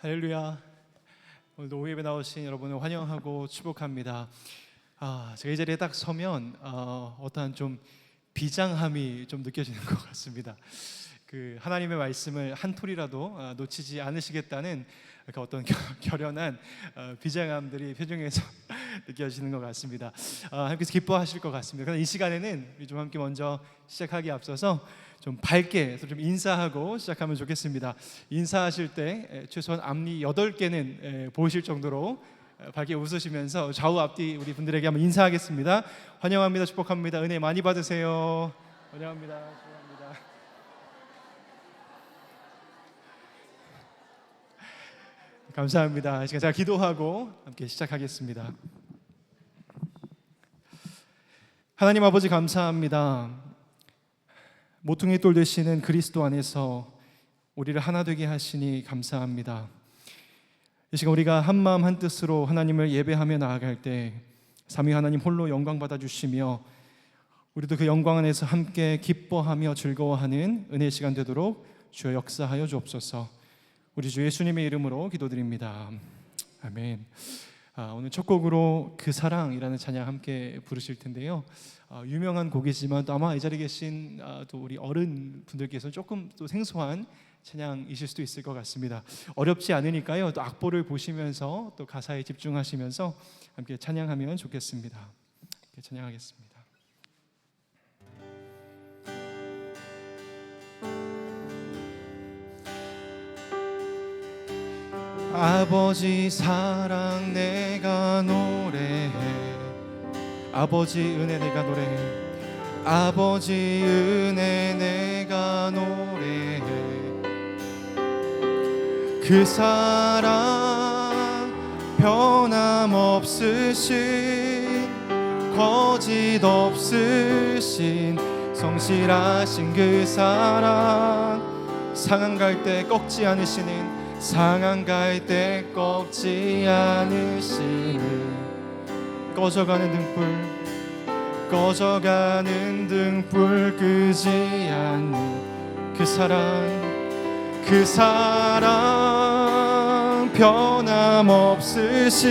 할렐루야. 오늘도 오후예배 나오신 여러분을 환영하고 축복합니다. 제가 이 자리에 딱 서면 어떠한 좀 비장함이 좀 느껴지는 것 같습니다. 그 하나님의 말씀을 한 톨이라도 놓치지 않으시겠다는 그 어떤 결연한 비장함들이 표정에서 느껴지는 것 같습니다. 함께서 기뻐하실 것 같습니다. 그런데 이 시간에는 우리 좀 함께 먼저 시작하기에 앞서서 좀 밝게 좀 인사하고 시작하면 좋겠습니다. 인사하실 때 최소한 앞니 8개는 보이실 정도로 밝게 웃으시면서 좌우 앞뒤 우리 분들에게 한번 인사하겠습니다. 환영합니다. 축복합니다. 은혜 많이 받으세요. 환영합니다. 축복합니다. 감사합니다. 지금 제가 기도하고 함께 시작하겠습니다. 하나님 아버지 감사합니다. 모퉁이 돌 되시는 그리스도 안에서 우리를 하나 되게 하시니 감사합니다. 이 시간 우리가 한 마음 한 뜻으로 하나님을 예배하며 나아갈 때 삼위 하나님 홀로 영광 받아주시며 우리도 그 영광 안에서 함께 기뻐하며 즐거워하는 은혜의 시간 되도록 주여 역사하여 주옵소서. 우리 주 예수님의 이름으로 기도드립니다. 아멘. 오늘 첫 곡으로 그 사랑이라는 찬양 함께 부르실 텐데요. 유명한 곡이지만 또 아마 이 자리에 계신 또 우리 어른 분들께서는 조금 또 생소한 찬양이실 수도 있을 것 같습니다. 어렵지 않으니까요. 또 악보를 보시면서 또 가사에 집중하시면서 함께 찬양하면 좋겠습니다. 함께 찬양하겠습니다. 아버지 사랑 내가 노래해, 아버지 은혜 내가 노래해, 아버지 은혜 내가 노래해. 그 사랑 변함없으신 거짓 없으신 성실하신 그 사랑, 상한 갈 때 꺾지 않으시는, 상한 갈 때 꺾지 않으시는, 꺼져가는 등불, 꺼져가는 등불 끄지 않는 그 사랑, 그 사랑 변함없으신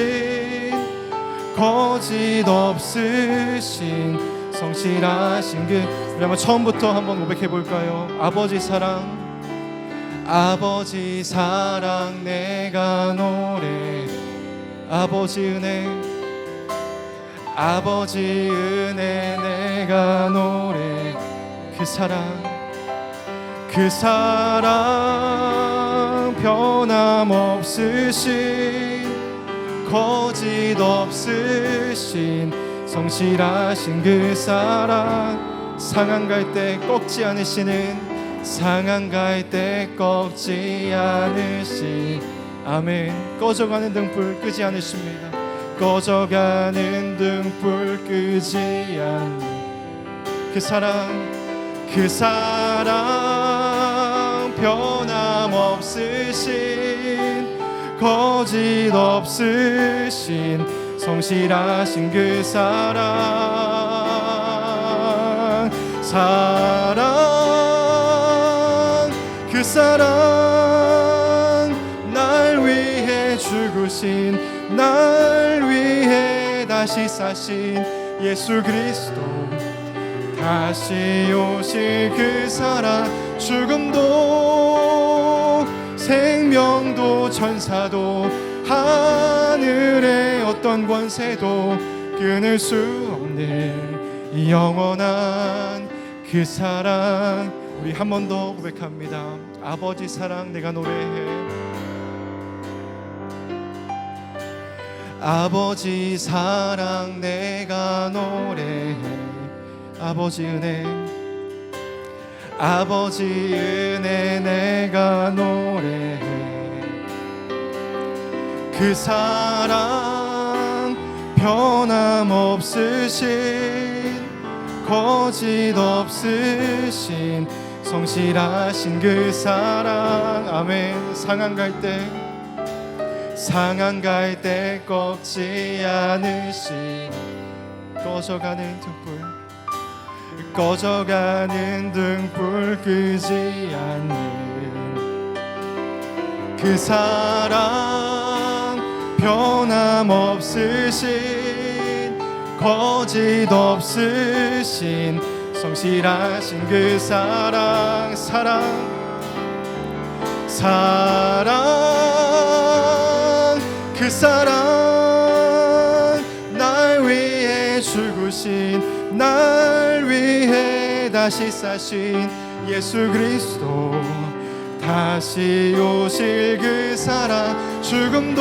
거짓 없으신 성실하신 그, 우리 한번 처음부터 한번 고백해 볼까요? 아버지 사랑, 아버지 사랑 내가 노래, 아버지 은혜, 아버지 은혜 내가 노래. 그 사랑, 그 사랑 변함없으신 거짓 없으신 성실하신 그 사랑, 상한 갈 때 꺾지 않으시는, 상한 갈 때 꺾지 않으시. 아멘. 꺼져가는 등불 끄지 않으십니다. 꺼져가는 등불 끄지 않는 그 사랑, 그 사랑 변함없으신 거짓 없으신 성실하신 그 사랑, 사랑, 그 사랑 날 위해 죽으신, 날 위해 다시 사신 예수 그리스도, 다시 오실 그 사랑, 죽음도 생명도 천사도 하늘의 어떤 권세도 끊을 수 없는 이 영원한 그 사랑. 우리 한 번 더 고백합니다. 아버지 사랑 내가 노래해, 아버지 사랑 내가 노래해, 아버지 은혜, 아버지 은혜 내가 노래해. 그 사랑 변함없으신 거짓 없으신 성실하신 그 사랑. 아멘. 상한 갈 때, 상한 갈 때 꺾지 않으신, 꺼져가는 등불, 꺼져가는 등불 끄지 않는 그 사랑 변함없으신 거짓 없으신 성실하신 그 사랑 그 사랑 날 위해 죽으신 날 위해 다시 사신 예수 그리스도 다시 오실 그 사랑 죽음도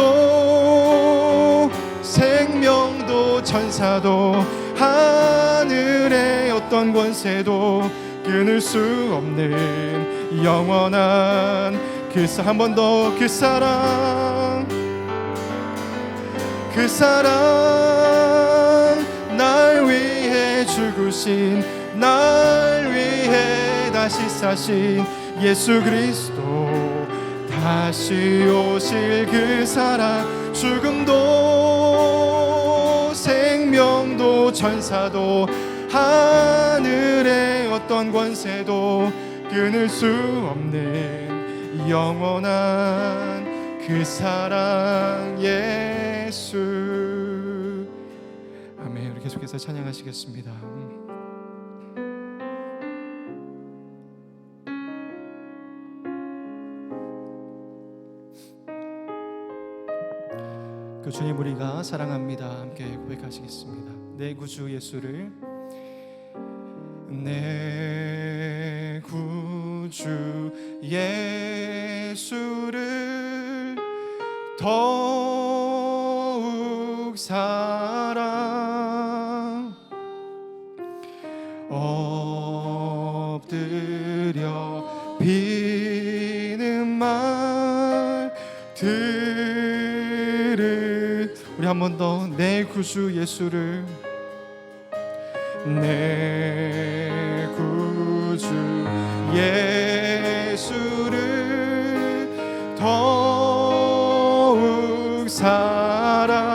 생명도 천사도 하늘의 어떤 권세도 끊을 수 없는 영원한 한 번 더 그 사랑 날 위해 죽으신 날 위해 다시 사신 예수 그리스도 다시 오실 그 사랑 죽음도 생명도 천사도 하늘의 어떤 권세도 끊을 수 없는 영원한 그 사랑 예수. 아멘. 우리 계속해서 찬양하시겠습니다. 그 주님 우리가 사랑합니다. 함께 고백하시겠습니다. 내 구주 예수를 내 구주 예수를 더욱 사랑 엎드려 비는 말 우리 한 번 더 내 구주 예수를 내 구주 예수를 더욱 사랑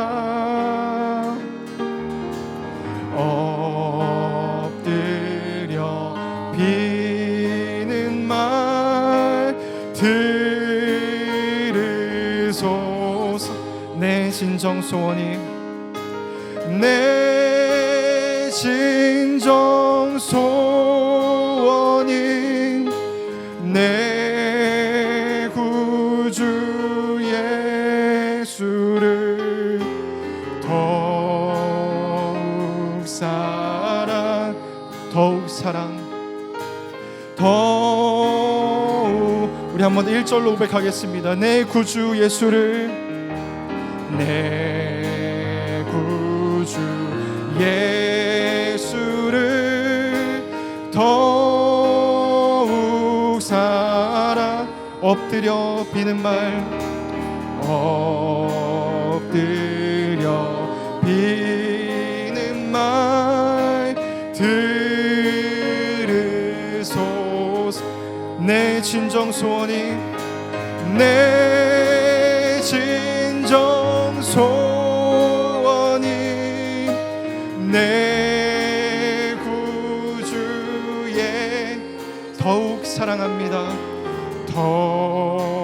엎드려 비는 말 들으소서. 내 진정 소원이 내 진정 소원이 내 구주 예수를 더욱 사랑 우리 한 번 더 1절로 고백하겠습니다. 내 구주 예수를 내 구주 예수를 더욱 사랑 엎드려 비는 말 엎드려 비는 말 들으소서. 내 진정 소원이 내 진정 소원이 내 구주의 더욱 사랑합니다. 더욱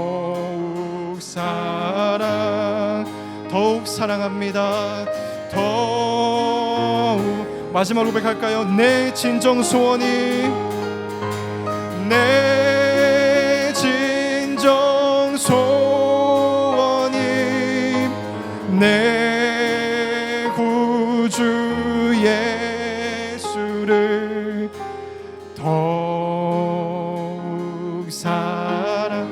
사랑합니다. 더욱 마지막으로 고백할까요? 내 진정 소원이 내 진정 소원이 내 구주 예수를 더욱 사랑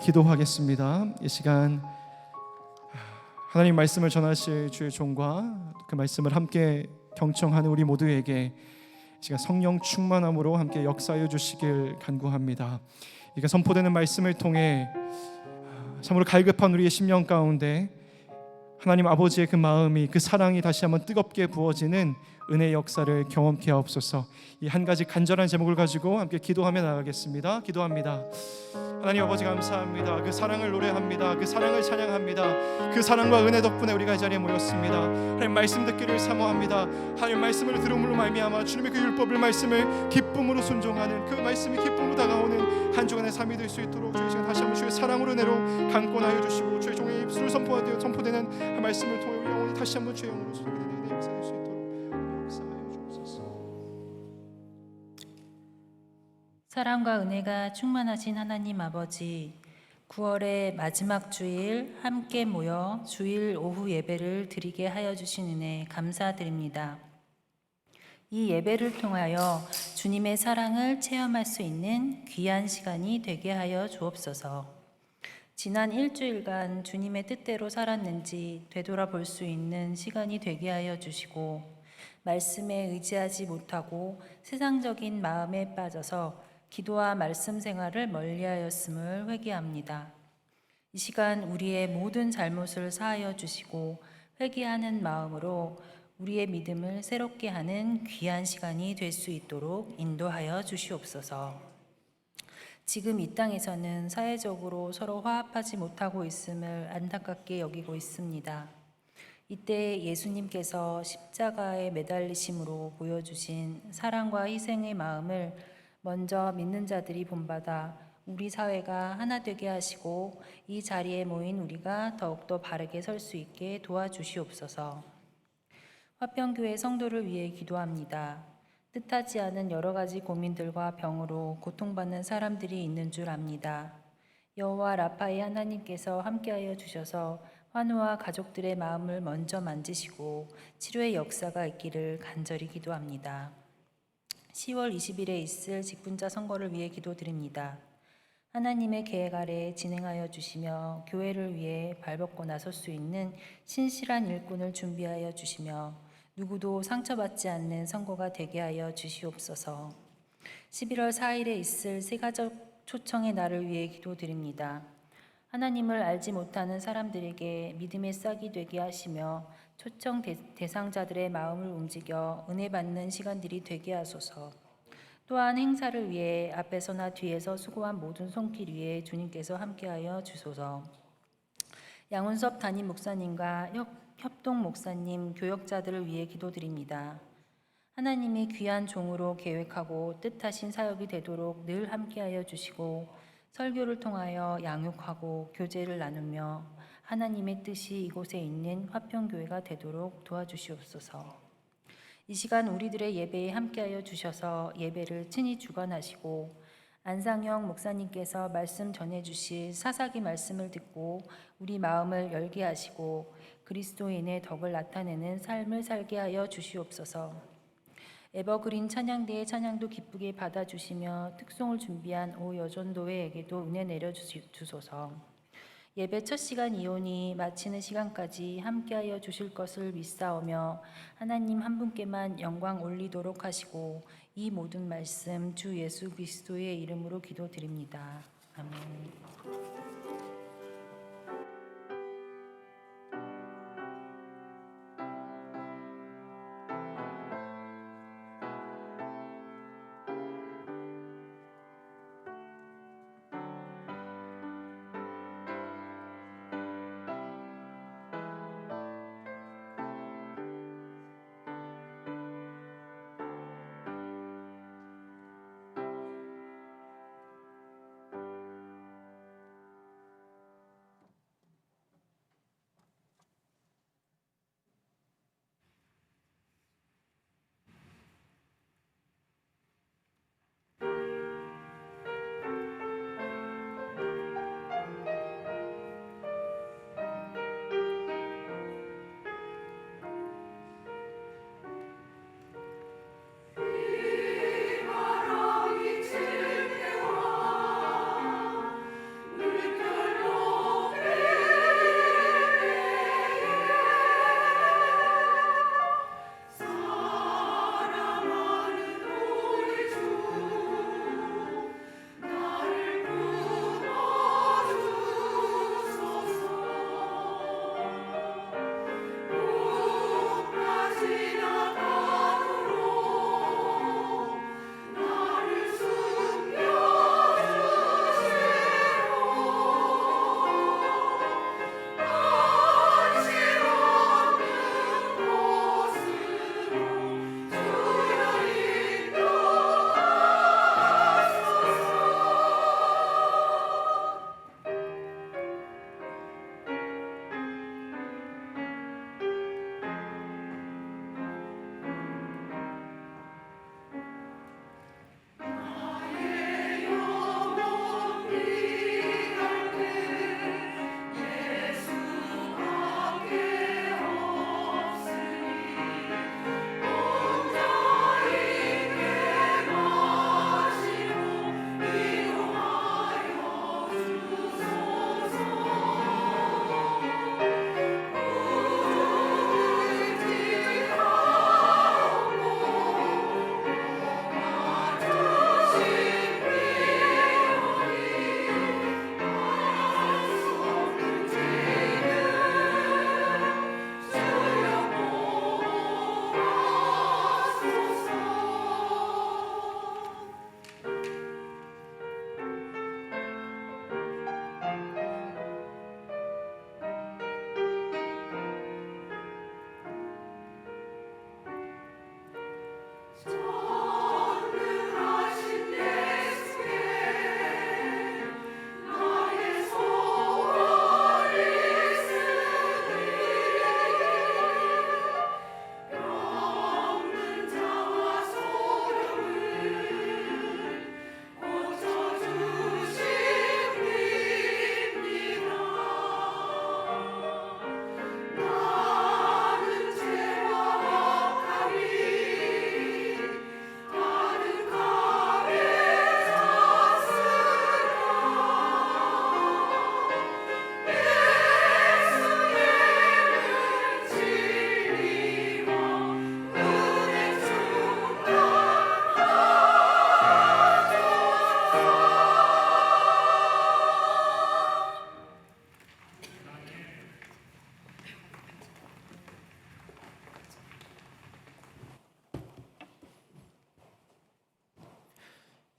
기도하겠습니다. 이 시간 하나님 말씀을 전하실 주의 종과 그 말씀을 함께 경청하는 우리 모두에게 이 시간 성령 충만함으로 함께 역사해 주시길 간구합니다. 이가 선포되는 말씀을 통해 참으로 갈급한 우리의 심령 가운데 하나님 아버지의 그 마음이 그 사랑이 다시 한번 뜨겁게 부어지는 은혜의 역사를 경험케 하옵소서. 이 한 가지 간절한 제목을 가지고 함께 기도하며 나가겠습니다. 기도합니다. 하나님 아버지 감사합니다. 그 사랑을 노래합니다. 그 사랑을 찬양합니다. 그 사랑과 은혜 덕분에 우리가 이 자리에 모였습니다. 하나님 말씀 듣기를 사모합니다. 하나님 말씀을 들음으로 말미암아 주님의 그 율법을 말씀을 기쁨으로 순종하는 그 말씀이 기쁨으로 다가오는 한 주간의 삶이 될 수 있도록 주의 시간 다시 한번 주의 사랑으로 은혜로 강권하여 주시고 주의 종의 입술을 선포되는 그 말씀을 통해 우리 영혼이 다시 한번 주의 영으로 소개되는 은혜 역사될 수 있도록 역사하여 주옵소서. 사랑과 은혜가 충만하신 하나님 아버지, 9월의 마지막 주일 함께 모여 주일 오후 예배를 드리게 하여 주신 은혜 감사드립니다. 이 예배를 통하여 주님의 사랑을 체험할 수 있는 귀한 시간이 되게 하여 주옵소서. 지난 일주일간 주님의 뜻대로 살았는지 되돌아볼 수 있는 시간이 되게 하여 주시고, 말씀에 의지하지 못하고 세상적인 마음에 빠져서 기도와 말씀 생활을 멀리하였음을 회개합니다. 이 시간 우리의 모든 잘못을 사하여 주시고 회개하는 마음으로 우리의 믿음을 새롭게 하는 귀한 시간이 될 수 있도록 인도하여 주시옵소서. 지금 이 땅에서는 사회적으로 서로 화합하지 못하고 있음을 안타깝게 여기고 있습니다. 이때 예수님께서 십자가에 매달리심으로 보여주신 사랑과 희생의 마음을 먼저 믿는 자들이 본받아 우리 사회가 하나 되게 하시고 이 자리에 모인 우리가 더욱더 바르게 설 수 있게 도와주시옵소서. 화평교회 성도를 위해 기도합니다. 뜻하지 않은 여러 가지 고민들과 병으로 고통받는 사람들이 있는 줄 압니다. 여호와 라파의 하나님께서 함께하여 주셔서 환우와 가족들의 마음을 먼저 만지시고 치료의 역사가 있기를 간절히 기도합니다. 10월 20일에 있을 직분자 선거를 위해 기도드립니다. 하나님의 계획 아래 진행하여 주시며 교회를 위해 발벗고 나설 수 있는 신실한 일꾼을 준비하여 주시며 누구도 상처받지 않는 선거가 되게 하여 주시옵소서. 11월 4일에 있을 세가족 초청의 날을 위해 기도드립니다. 하나님을 알지 못하는 사람들에게 믿음의 싹이 되게 하시며 초청 대상자들의 마음을 움직여 은혜 받는 시간들이 되게 하소서. 또한 행사를 위해 앞에서나 뒤에서 수고한 모든 손길 위에 주님께서 함께하여 주소서. 양훈섭 담임 목사님과 협동 목사님, 교역자들을 위해 기도드립니다. 하나님의 귀한 종으로 계획하고 뜻하신 사역이 되도록 늘 함께하여 주시고 설교를 통하여 양육하고 교제를 나누며 하나님의 뜻이 이곳에 있는 화평교회가 되도록 도와주시옵소서. 이 시간 우리들의 예배에 함께하여 주셔서 예배를 친히 주관하시고 안상영 목사님께서 말씀 전해주실 사사기 말씀을 듣고 우리 마음을 열게 하시고 그리스도인의 덕을 나타내는 삶을 살게 하여 주시옵소서. 에버그린 찬양대의 찬양도 기쁘게 받아주시며 특송을 준비한 오 여전도회에게도 은혜 내려주소서. 예배 첫 시간 이오니 마치는 시간까지 함께하여 주실 것을 믿사오며 하나님 한 분께만 영광 올리도록 하시고 이 모든 말씀 주 예수 그리스도의 이름으로 기도드립니다. 아멘.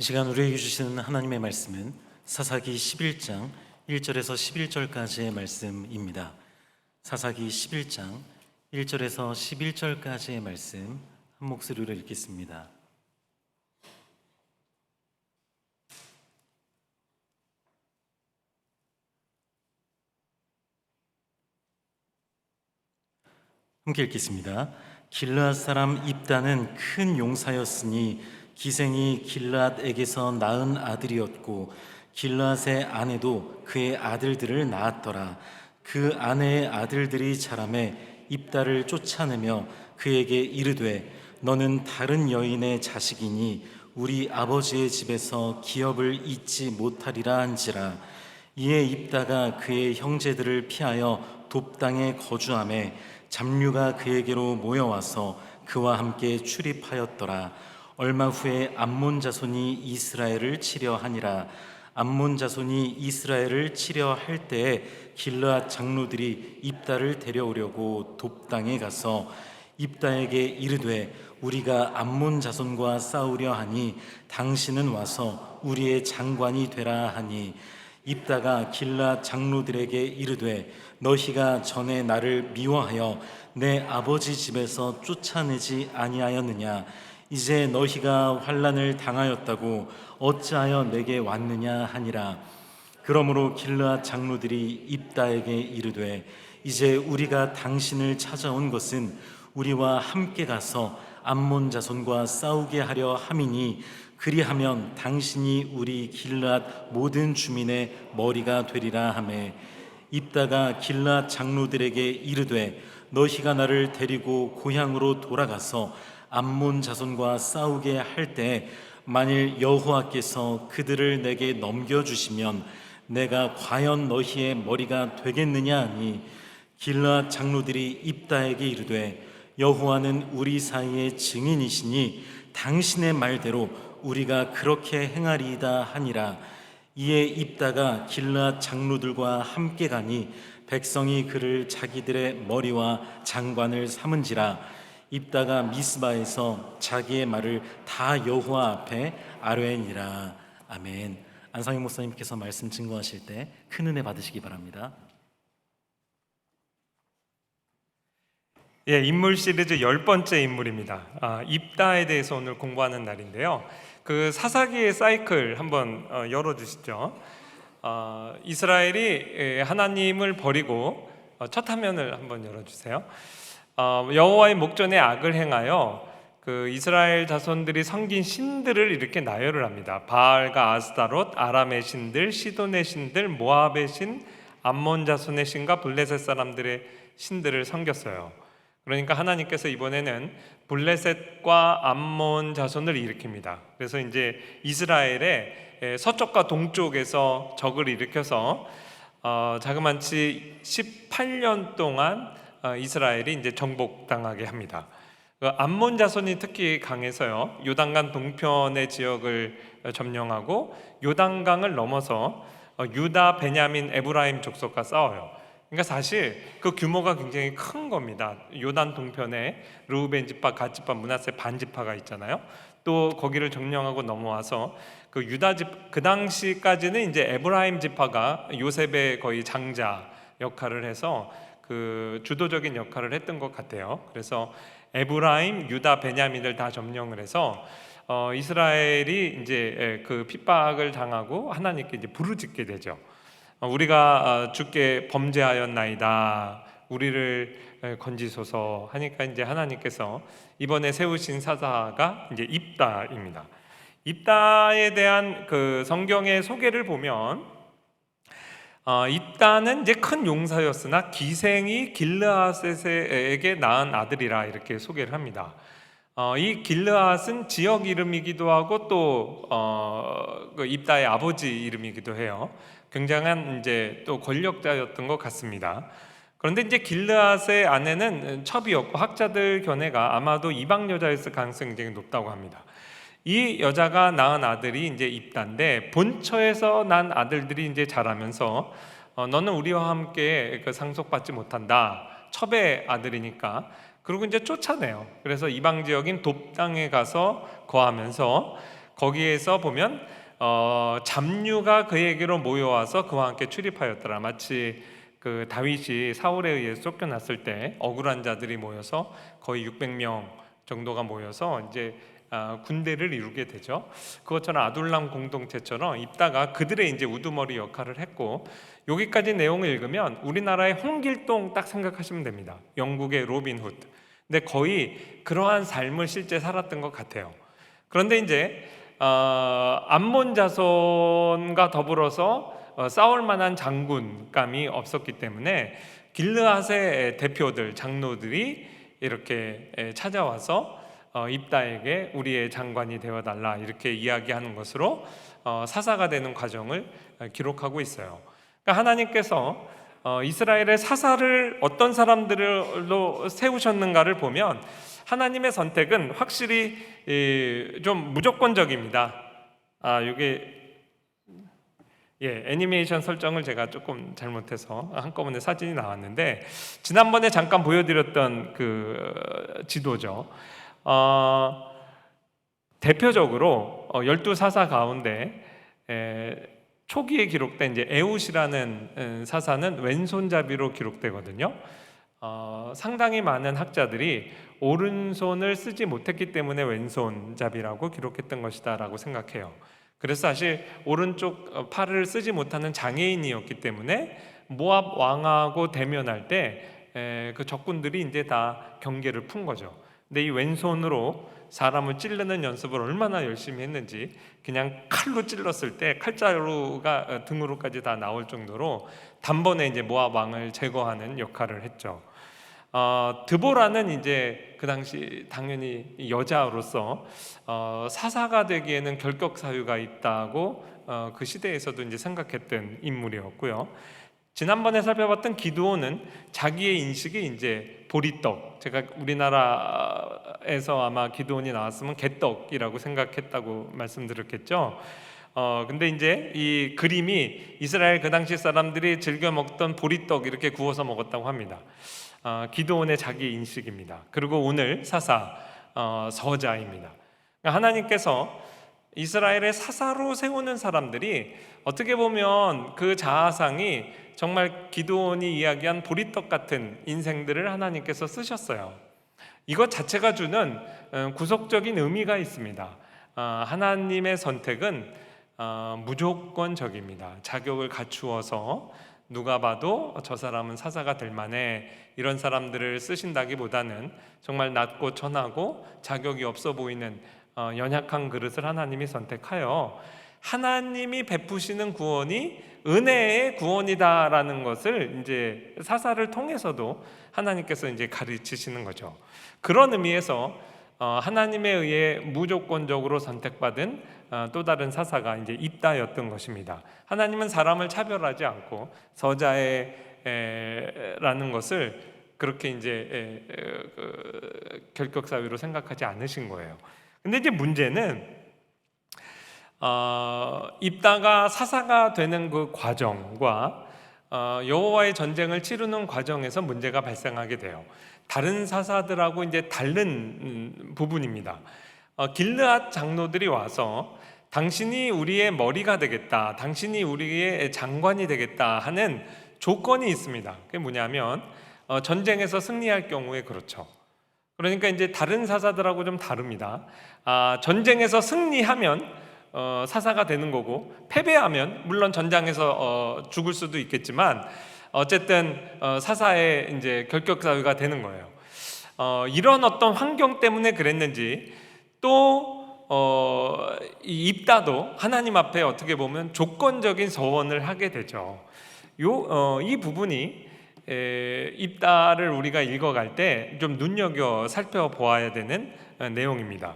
이 시간 우리에게 주시는 하나님의 말씀은 사사기 11장 1절에서 11절까지의 말씀입니다. 사사기 11장 1절에서 11절까지의 말씀 한 목소리로 읽겠습니다. 함께 읽겠습니다. 길르앗 사람 입다는 큰 용사였으니 기생이 길르앗에게서 낳은 아들이었고 길르앗의 아내도 그의 아들들을 낳았더라. 그 아내의 아들들이 자라매 입다를 쫓아내며 그에게 이르되 너는 다른 여인의 자식이니 우리 아버지의 집에서 기업을 잊지 못하리라 한지라. 이에 입다가 그의 형제들을 피하여 돕당에 거주하매 잡류가 그에게로 모여와서 그와 함께 출입하였더라. 얼마 후에 암몬 자손이 이스라엘을 치려 하니라. 암몬 자손이 이스라엘을 치려 할 때에 길르앗 장로들이 입다를 데려오려고 돕당에 가서 입다에게 이르되 우리가 암몬 자손과 싸우려 하니 당신은 와서 우리의 장관이 되라 하니 입다가 길르앗 장로들에게 이르되 너희가 전에 나를 미워하여 내 아버지 집에서 쫓아내지 아니하였느냐? 이제 너희가 환난을 당하였다고 어찌하여 내게 왔느냐 하니라. 그러므로 길르앗 장로들이 입다에게 이르되 이제 우리가 당신을 찾아온 것은 우리와 함께 가서 암몬 자손과 싸우게 하려 함이니 그리하면 당신이 우리 길르앗 모든 주민의 머리가 되리라 하매 입다가 길르앗 장로들에게 이르되 너희가 나를 데리고 고향으로 돌아가서 암몬 자손과 싸우게 할 때 만일 여호와께서 그들을 내게 넘겨주시면 내가 과연 너희의 머리가 되겠느냐 하니 길르앗 장로들이 입다에게 이르되 여호와는 우리 사이의 증인이시니 당신의 말대로 우리가 그렇게 행하리이다 하니라. 이에 입다가 길르앗 장로들과 함께 가니 백성이 그를 자기들의 머리와 장관을 삼은지라. 입다가 미스바에서 자기의 말을 다 여호와 앞에 아뢰니라. 아멘. 안상희 목사님께서 말씀 증거하실 때 큰 은혜 받으시기 바랍니다. 인물 시리즈 10번째 인물입니다. 입다에 대해서 오늘 공부하는 날인데요. 그 사사기의 사이클 한번 열어주시죠. 이스라엘이 하나님을 버리고 첫 화면을 한번 열어주세요. 여호와의 목전에 악을 행하여 그 이스라엘 자손들이 섬긴 신들을 이렇게 나열을 합니다. 바알과 아스타롯, 아람의 신들, 시돈의 신들, 모압의 신, 암몬 자손의 신과 블레셋 사람들의 신들을 섬겼어요. 그러니까 하나님께서 이번에는 블레셋과 암몬 자손을 일으킵니다. 그래서 이제 이스라엘의 서쪽과 동쪽에서 적을 일으켜서 자그마치 18년 동안 이스라엘이 이제 정복당하게 합니다. 암몬 자손이 특히 강해서요. 요단강 동편의 지역을 점령하고 요단강을 넘어서 유다, 베냐민, 에브라임 족속과 싸워요. 그러니까 사실 그 규모가 굉장히 큰 겁니다. 요단 동편에 르우벤 지파, 갓 지파, 므낫세 반 지파가 있잖아요. 또 거기를 점령하고 넘어와서 그 유다 집 그 당시까지는 이제 에브라임 지파가 요셉의 거의 장자 역할을 해서 그 주도적인 역할을 했던 것 같아요. 그래서 에브라임, 유다, 베냐민을 다 점령을 해서 이스라엘이 이제 그 핍박을 당하고 하나님께 이제 부르짖게 되죠. 우리가 주께 범죄하였나이다. 우리를 건지소서 하니까 이제 하나님께서 이번에 세우신 사사가 이제 입다입니다. 입다에 대한 그 성경의 소개를 보면 입다는 이제 큰 용사였으나 기생이 길르앗에게 낳은 아들이라 이렇게 소개를 합니다. 이 길르앗은 지역 이름이기도 하고 또 그 입다의 아버지 이름이기도 해요. 굉장한 이제 또 권력자였던 것 같습니다. 그런데 이제 길르앗의 아내는 첩이었고 학자들 견해가 아마도 이방 여자였을 가능성이 굉장히 높다고 합니다. 이 여자가 낳은 아들이 이제 입다인데 본처에서 난 아들들이 이제 자라면서 너는 우리와 함께 그 상속받지 못한다. 첩의 아들이니까. 그리고 이제 쫓아내요. 그래서 이방 지역인 돕당에 가서 거하면서 거기에서 보면 잡류가 그에게로 모여와서 그와 함께 출입하였더라. 마치 그 다윗이 사울에 의해 쫓겨났을 때 억울한 자들이 모여서 거의 600명 정도가 모여서 이제 군대를 이루게 되죠. 그것처럼 아둘람 공동체처럼 입다가 그들의 이제 우두머리 역할을 했고, 여기까지 내용을 읽으면 우리나라의 홍길동 딱 생각하시면 됩니다. 영국의 로빈 후드. 근데 거의 그러한 삶을 실제 살았던 것 같아요. 그런데 이제 암몬 자손과 더불어서 싸울 만한 장군감이 없었기 때문에 길르앗의 대표들, 장로들이 이렇게 찾아와서 입다에게 우리의 장관이 되어달라 이렇게 이야기하는 것으로 사사가 되는 과정을 기록하고 있어요. 그러니까 하나님께서 이스라엘의 사사를 어떤 사람들로 세우셨는가를 보면 하나님의 선택은 확실히 좀 무조건적입니다. 이게 애니메이션 설정을 제가 조금 잘못해서 한꺼번에 사진이 나왔는데, 지난번에 잠깐 보여드렸던 그 지도죠. 대표적으로 12사사 가운데 초기에 기록된 이제 에웃이라는 사사는 왼손잡이로 기록되거든요. 상당히 많은 학자들이 오른손을 쓰지 못했기 때문에 왼손잡이라고 기록했던 것이다라고 생각해요. 그래서 사실 오른쪽 팔을 쓰지 못하는 장애인이었기 때문에 모압 왕하고 대면할 때 그 적군들이 이제 다 경계를 푼 거죠. 근데 이 왼손으로 사람을 찌르는 연습을 얼마나 열심히 했는지, 그냥 칼로 찔렀을 때 칼자루가 등으로까지 다 나올 정도로 단번에 이제 모압 왕을 제거하는 역할을 했죠. 드보라는 이제 그 당시 당연히 여자로서 사사가 되기에는 결격 사유가 있다고 그 시대에서도 이제 생각했던 인물이었고요. 지난번에 살펴봤던 기드온은 자기의 인식이 이제 보리떡, 제가 우리나라에서 아마 기드온이 나왔으면 개떡이라고 생각했다고 말씀드렸겠죠. 근데 이제 이 그림이 이스라엘 그 당시 사람들이 즐겨 먹던 보리떡 이렇게 구워서 먹었다고 합니다. 기드온의 자기 인식입니다. 그리고 오늘 사사 서자입니다. 그러니까 하나님께서 이스라엘의 사사로 세우는 사람들이 어떻게 보면 그 자아상이 정말 기드온이 이야기한 보리떡 같은 인생들을 하나님께서 쓰셨어요. 이것 자체가 주는 구속적인 의미가 있습니다. 하나님의 선택은 무조건적입니다. 자격을 갖추어서 누가 봐도 저 사람은 사사가 될 만해, 이런 사람들을 쓰신다기보다는 정말 낮고 천하고 자격이 없어 보이는 연약한 그릇을 하나님이 선택하여 하나님이 베푸시는 구원이 은혜의 구원이다라는 것을 이제 사사를 통해서도 하나님께서 이제 가르치시는 거죠. 그런 의미에서 하나님에 의해 무조건적으로 선택받은 또 다른 사사가 이제 입다였던 것입니다. 하나님은 사람을 차별하지 않고 서자라는 것을 그렇게 이제 결격 사유로 생각하지 않으신 거예요. 근데 이제 문제는 입다가 사사가 되는 그 과정과 여호와의 전쟁을 치르는 과정에서 문제가 발생하게 돼요. 다른 사사들하고 이제 다른 부분입니다. 길르앗 장로들이 와서 당신이 우리의 머리가 되겠다, 당신이 우리의 장관이 되겠다 하는 조건이 있습니다. 그게 뭐냐면 전쟁에서 승리할 경우에 그렇죠. 그러니까 이제 다른 사사들하고 좀 다릅니다. 전쟁에서 승리하면 사사가 되는 거고, 패배하면 물론 전장에서 죽을 수도 있겠지만 어쨌든 사사의 이제 결격 사유가 되는 거예요. 이런 어떤 환경 때문에 그랬는지 또 이 입다도 하나님 앞에 어떻게 보면 조건적인 서원을 하게 되죠. 이 부분이 입다를 우리가 읽어갈 때 좀 눈여겨 살펴보아야 되는 내용입니다.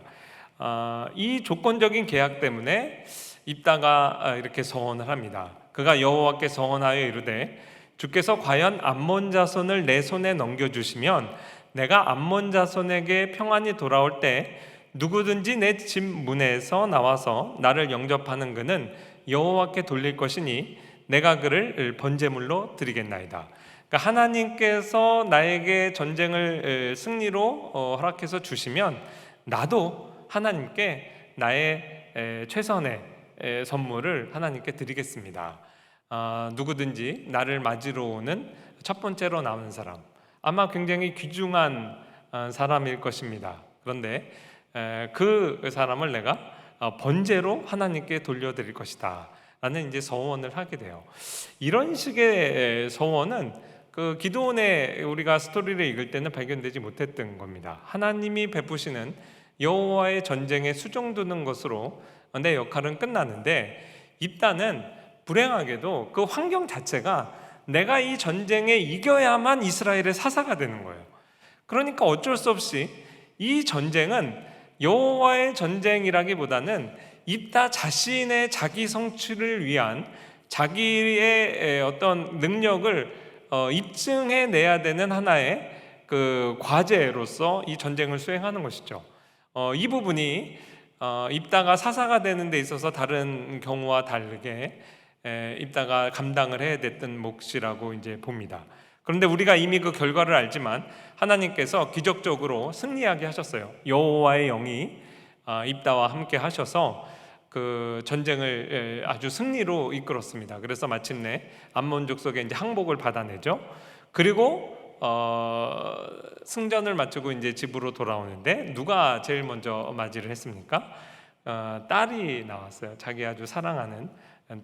이 조건적인 계약 때문에 입다가 이렇게 서원을 합니다. 그가 여호와께 서원하여 이르되 주께서 과연 암몬 자손을 내 손에 넘겨주시면 내가 암몬 자손에게 평안히 돌아올 때 누구든지 내 집 문에서 나와서 나를 영접하는 그는 여호와께 돌릴 것이니 내가 그를 번제물로 드리겠나이다. 그러니까 하나님께서 나에게 전쟁을 승리로 허락해서 주시면 나도 하나님께 나의 최선의 선물을 하나님께 드리겠습니다. 누구든지 나를 맞으러 오는 첫 번째로 나오는 사람, 아마 굉장히 귀중한 사람일 것입니다. 그런데 그 사람을 내가 번제로 하나님께 돌려드릴 것이다 라는 이제 서원을 하게 돼요. 이런 식의 서원은 그 기드온의 우리가 스토리를 읽을 때는 발견되지 못했던 겁니다. 하나님이 베푸시는 여호와의 전쟁에 수종드는 것으로 내 역할은 끝나는데, 입다는 불행하게도 그 환경 자체가 내가 이 전쟁에 이겨야만 이스라엘의 사사가 되는 거예요. 그러니까 어쩔 수 없이 이 전쟁은 여호와의 전쟁이라기보다는 입다 자신의 자기 성취를 위한 자기의 어떤 능력을 입증해 내야 되는 하나의 그 과제로서 이 전쟁을 수행하는 것이죠. 이 부분이 입다가 사사가 되는 데 있어서 다른 경우와 다르게 입다가 감당을 해야 됐던 몫이라고 이제 봅니다. 그런데 우리가 이미 그 결과를 알지만 하나님께서 기적적으로 승리하게 하셨어요. 여호와의 영이 입다와 함께 하셔서 그 전쟁을 아주 승리로 이끌었습니다. 그래서 마침내 암몬 족속에 이제 항복을 받아내죠. 그리고 승전을 마치고 이제 집으로 돌아오는데 누가 제일 먼저 맞이를 했습니까? 딸이 나왔어요. 자기 아주 사랑하는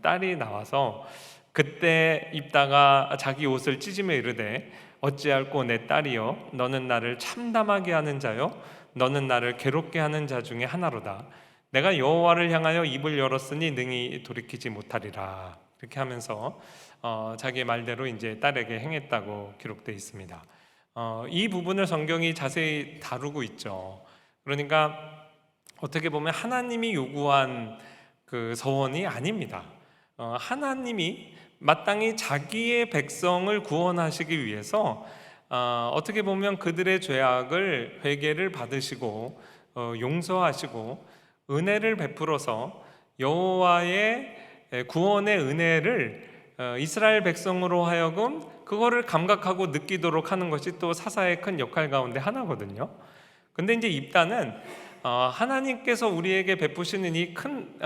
딸이 나와서 그때 입다가 자기 옷을 찢으며 이르되 어찌할꼬 내 딸이여, 너는 나를 참담하게 하는 자요 너는 나를 괴롭게 하는 자 중에 하나로다. 내가 여호와를 향하여 입을 열었으니 능히 돌이키지 못하리라. 이렇게 하면서 자기 말대로 이제 딸에게 행했다고 기록되어 있습니다. 이 부분을 성경이 자세히 다루고 있죠. 그러니까 어떻게 보면 하나님이 요구한 그 서원이 아닙니다. 하나님이 마땅히 자기의 백성을 구원하시기 위해서 어떻게 보면 그들의 죄악을 회개를 받으시고 용서하시고 은혜를 베풀어서 여호와의 구원의 은혜를 이스라엘 백성으로 하여금 그거를 감각하고 느끼도록 하는 것이 또 사사의 큰 역할 가운데 하나거든요. 근데 이제 입다는 하나님께서 우리에게 베푸시는 이 큰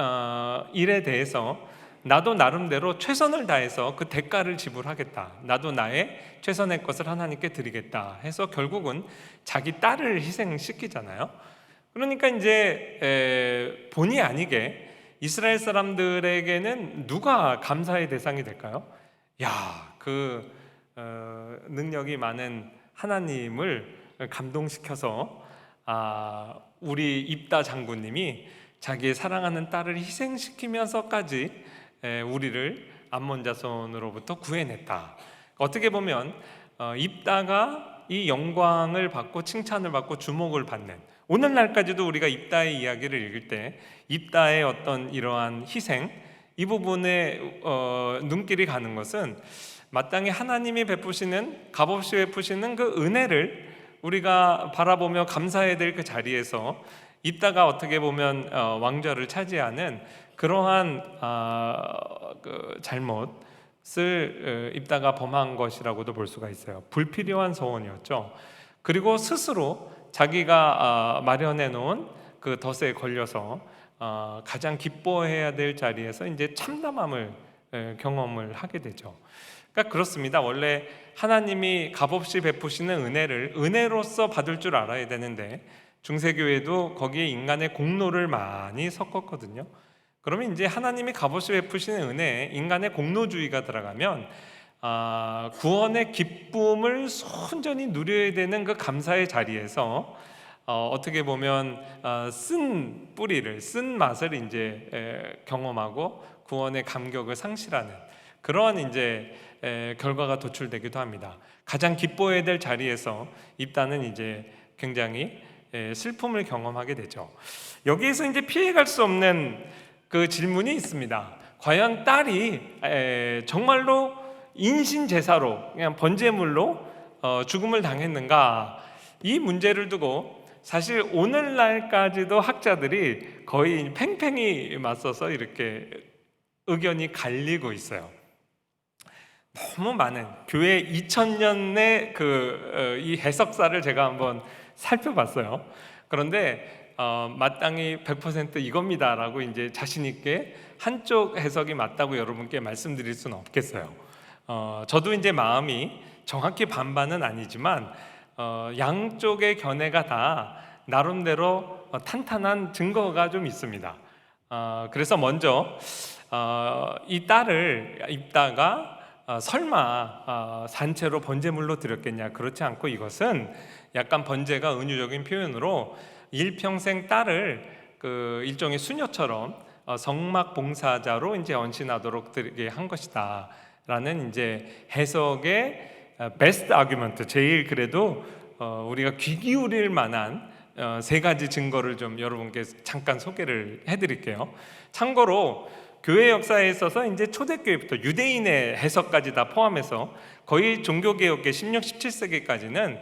일에 대해서 나도 나름대로 최선을 다해서 그 대가를 지불하겠다, 나도 나의 최선의 것을 하나님께 드리겠다 해서 결국은 자기 딸을 희생시키잖아요. 그러니까 이제 본의 아니게 이스라엘 사람들에게는 누가 감사의 대상이 될까요? 그 능력이 많은 하나님을 감동시켜서 우리 입다 장군님이 자기의 사랑하는 딸을 희생시키면서까지 우리를 암몬 자손으로부터 구해냈다. 어떻게 보면 입다가 이 영광을 받고 칭찬을 받고 주목을 받는, 오늘날까지도 우리가 입다의 이야기를 읽을 때 입다의 어떤 이러한 희생, 이 부분에 눈길이 가는 것은 마땅히 하나님이 베푸시는, 값없이 베푸시는 그 은혜를 우리가 바라보며 감사해야 될 그 자리에서 입다가 어떻게 보면 왕좌를 차지하는 그러한 그 잘못을 입다가 범한 것이라고도 볼 수가 있어요. 불필요한 소원이었죠. 그리고 스스로 자기가 마련해 놓은 그 덫에 걸려서 가장 기뻐해야 될 자리에서 이제 참담함을 경험을 하게 되죠. 그러니까 그렇습니다. 원래 하나님이 값없이 베푸시는 은혜를 은혜로서 받을 줄 알아야 되는데 중세교회도 거기에 인간의 공로를 많이 섞었거든요. 그러면 이제 하나님이 값없이 베푸시는 은혜에 인간의 공로주의가 들어가면 구원의 기쁨을 순전히 누려야 되는 그 감사의 자리에서 어떻게 보면 쓴 뿌리를, 쓴 맛을 이제 경험하고 구원의 감격을 상실하는 그러한 이제 결과가 도출되기도 합니다. 가장 기뻐해야 될 자리에서 입다는 이제 굉장히 슬픔을 경험하게 되죠. 여기에서 이제 피해갈 수 없는 그 질문이 있습니다. 과연 딸이 정말로 인신제사로, 그냥 번제물로 죽음을 당했는가? 이 문제를 두고 사실 오늘날까지도 학자들이 거의 팽팽히 맞서서 이렇게 의견이 갈리고 있어요. 너무 많은 교회 2000년의 이 해석사를 제가 한번 살펴봤어요. 그런데 마땅히 100% 이겁니다라고 이제 자신 있게 한쪽 해석이 맞다고 여러분께 말씀드릴 수는 없겠어요. 저도 이제 마음이 정확히 반반은 아니지만 양쪽의 견해가 다 나름대로 탄탄한 증거가 좀 있습니다. 그래서 먼저 이 딸을 입다가 설마 산채로 번제물로 드렸겠냐? 그렇지 않고 이것은 약간 번제가 은유적인 표현으로 일평생 딸을 그 일종의 수녀처럼 성막 봉사자로 이제 언신하도록 드리게 한 것이다라는 이제 해석의 베스트 아규먼트, 제일 그래도 우리가 귀 기울일 만한 세 가지 증거를 좀 여러분께 잠깐 소개를 해드릴게요. 참고로 교회 역사에 있어서 이제 초대교회부터 유대인의 해석까지 다 포함해서 거의 종교개혁의 16, 17세기까지는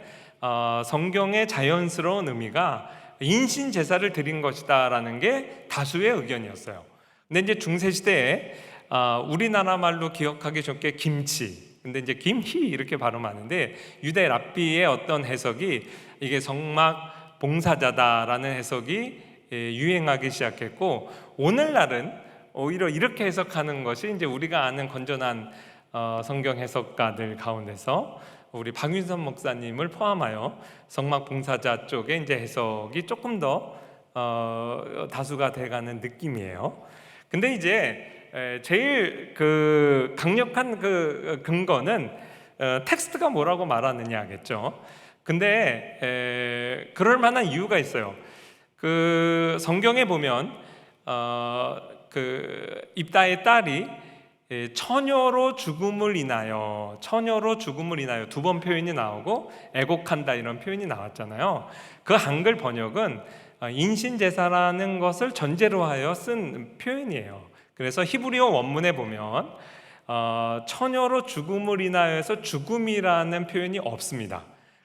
성경의 자연스러운 의미가 인신 제사를 드린 것이다라는 게 다수의 의견이었어요. 근데 이제 중세 시대에 우리나라 말로 기억하기 좋게 김치, 근데 이제 김희 이렇게 발음하는데 유대 랍비의 어떤 해석이 이게 성막 봉사자다라는 해석이 유행하기 시작했고, 오늘날은 오히려 이렇게 해석하는 것이 이제 우리가 아는 건전한 성경 해석가들 가운데서 우리 박윤선 목사님을 포함하여 성막 봉사자 쪽에 이제 해석이 조금 더 다수가 돼가는 느낌이에요. 근데 이제 제일 그 강력한 그 근거는 텍스트가 뭐라고 말하느냐겠죠. 근데 그럴 만한 이유가 있어요. 그 성경에 보면 그 입다의 딸이 처녀로 죽음을 인하여 두 번 표현이 나오고 애곡한다 이런 표현이 나왔잖아요. 그 한글 번역은 인신제사라는 것을 전제로 하여 쓴 표현이에요. 그래서 히브리어 원문에 보면 처녀로 죽음을 인하여서 죽음이라는 표현이 없습니다.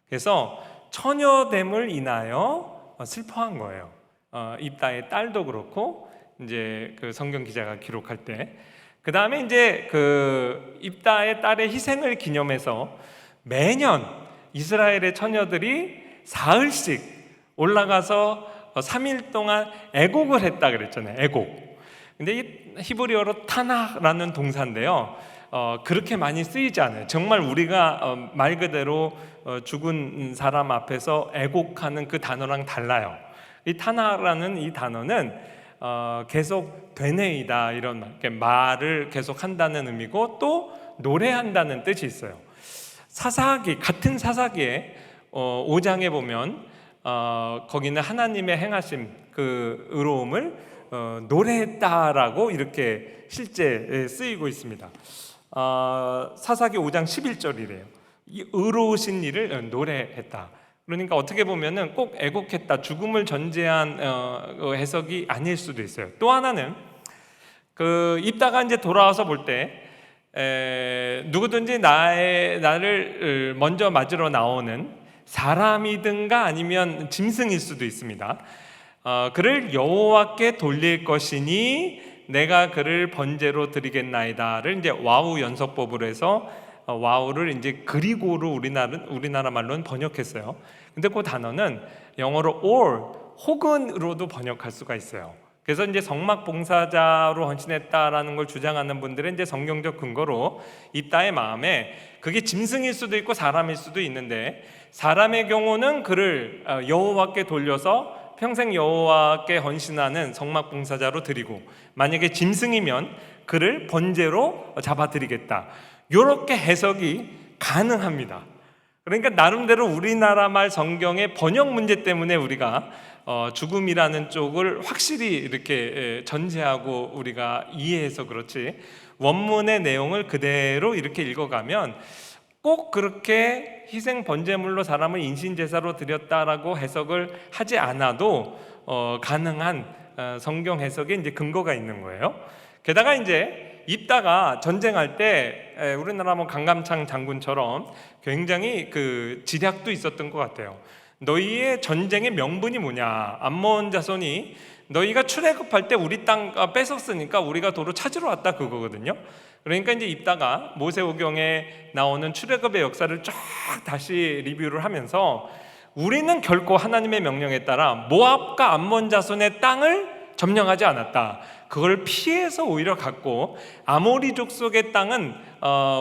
그래서 처녀됨을 인하여 슬퍼한 거예요. 입다의 딸도 그렇고 이제 그 성경 기자가 기록할 때, 그 다음에 이제 그 입다의 딸의 희생을 기념해서 매년 이스라엘의 처녀들이 사흘씩 올라가서 3일 동안 애곡을 했다 그랬잖아요. 애곡. 근데 이 히브리어로 타나라는 동사인데요. 그렇게 많이 쓰이지 않아요. 정말 우리가 말 그대로 죽은 사람 앞에서 애곡하는 그 단어랑 달라요. 이 타나라는 이 단어는 계속 되뇌이다 이런 말을 계속 한다는 의미고 또 노래한다는 뜻이 있어요. 사사기, 같은 사사기에 5장에 보면 거기는 하나님의 행하심 그 의로움을 노래했다라고 이렇게 실제 쓰이고 있습니다. 사사기 5장 11절이래요. 이 의로우신 일을 노래했다. 그러니까 어떻게 보면은 꼭 애곡했다, 죽음을 전제한 해석이 아닐 수도 있어요. 또 하나는 그 입다가 이제 돌아와서 볼 때 누구든지 나를 먼저 맞으러 나오는 사람이든가 아니면 짐승일 수도 있습니다. 그를 여호와께 돌릴 것이니 내가 그를 번제로 드리겠나이다를 이제 와우 연속법으로 해서 와우를 이제 그리고로 우리나라 말로는 번역했어요. 근데 그 단어는 영어로 or 혹은으로도 번역할 수가 있어요. 그래서 이제 성막 봉사자로 헌신했다라는 걸 주장하는 분들은 이제 성경적 근거로 입다의 마음에 그게 짐승일 수도 있고 사람일 수도 있는데, 사람의 경우는 그를 여호와께 돌려서 평생 여호와께 헌신하는 성막 봉사자로 드리고, 만약에 짐승이면 그를 번제로 잡아드리겠다. 이렇게 해석이 가능합니다. 그러니까 나름대로 우리나라 말 성경의 번역 문제 때문에 우리가 죽음이라는 쪽을 확실히 이렇게 전제하고 우리가 이해해서 그렇지, 원문의 내용을 그대로 이렇게 읽어가면 꼭 그렇게 희생 번제물로 사람을 인신제사로 드렸다라고 해석을 하지 않아도 가능한 성경 해석에 이제 근거가 있는 거예요. 게다가 이제 입다가 전쟁할 때 우리나라 강감창 장군처럼 굉장히 그 지략도 있었던 것 같아요. 너희의 전쟁의 명분이 뭐냐? 암몬 자손이 너희가 출애굽할 때 우리 땅 뺏었으니까 우리가 도로 찾으러 왔다 그거거든요. 그러니까 이제 입다가 모세오경에 나오는 출애굽의 역사를 쫙 다시 리뷰를 하면서 우리는 결코 하나님의 명령에 따라 모압과 암몬 자손의 땅을 점령하지 않았다. 그걸 피해서 오히려 갖고 아모리 족속의 땅은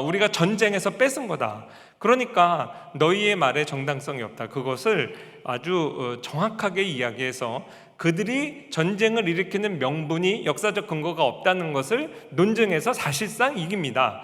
우리가 전쟁에서 뺏은 거다. 그러니까 너희의 말에 정당성이 없다. 그것을 아주 정확하게 이야기해서 그들이 전쟁을 일으키는 명분이 역사적 근거가 없다는 것을 논증해서 사실상 이깁니다.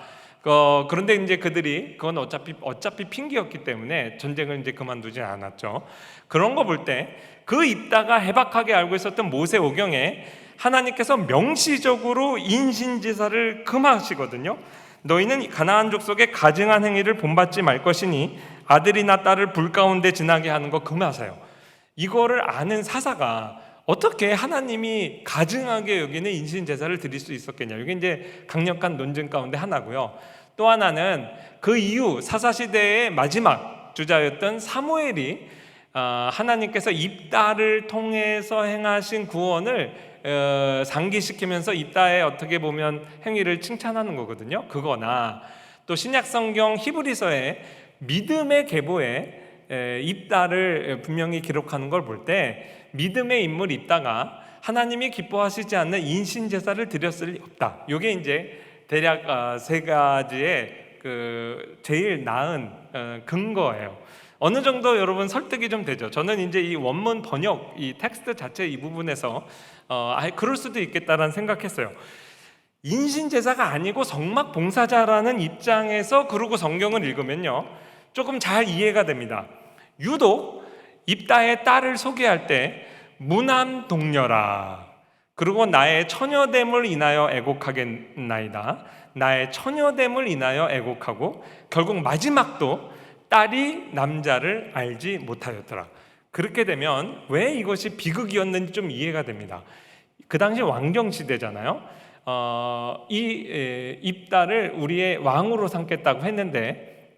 그런데 이제 그들이 그건 어차피 핑계였기 때문에 전쟁을 이제 그만두지 않았죠. 그런 거 볼 때 그 입다가 해박하게 알고 있었던 모세 오경에 하나님께서 명시적으로 인신제사를 금하시거든요. 너희는 가나안 족속의 가증한 행위를 본받지 말 것이니 아들이나 딸을 불 가운데 지나게 하는 거 금하세요. 이거를 아는 사사가 어떻게 하나님이 가증하게 여기는 인신제사를 드릴 수 있었겠냐. 이게 이제 강력한 논증 가운데 하나고요. 또 하나는 그 이후 사사시대의 마지막 주자였던 사무엘이 하나님께서 입다를 통해서 행하신 구원을 상기시키면서 입다의 어떻게 보면 행위를 칭찬하는 거거든요. 그거나 또 신약성경 히브리서의 믿음의 계보에 입다를 분명히 기록하는 걸 볼 때 믿음의 인물 입다가 하나님이 기뻐하시지 않는 인신제사를 드렸을 리 없다. 이게 이제 대략 세 가지의 그 제일 나은 근거예요. 어느 정도 여러분 설득이 좀 되죠. 저는 이제 이 원문 번역, 이 텍스트 자체 이 부분에서 그럴 수도 있겠다라는 생각했어요. 인신제사가 아니고 성막봉사자라는 입장에서 그러고 성경을 읽으면요 조금 잘 이해가 됩니다. 유독 입다의 딸을 소개할 때 무남동녀라, 그리고 나의 처녀됨을 인하여 애곡하겠나이다, 나의 처녀됨을 인하여 애곡하고, 결국 마지막도 딸이 남자를 알지 못하였더라. 그렇게 되면 왜 이것이 비극이었는지 좀 이해가 됩니다. 그 당시 왕정 시대잖아요. 이 입다를 우리의 왕으로 삼겠다고 했는데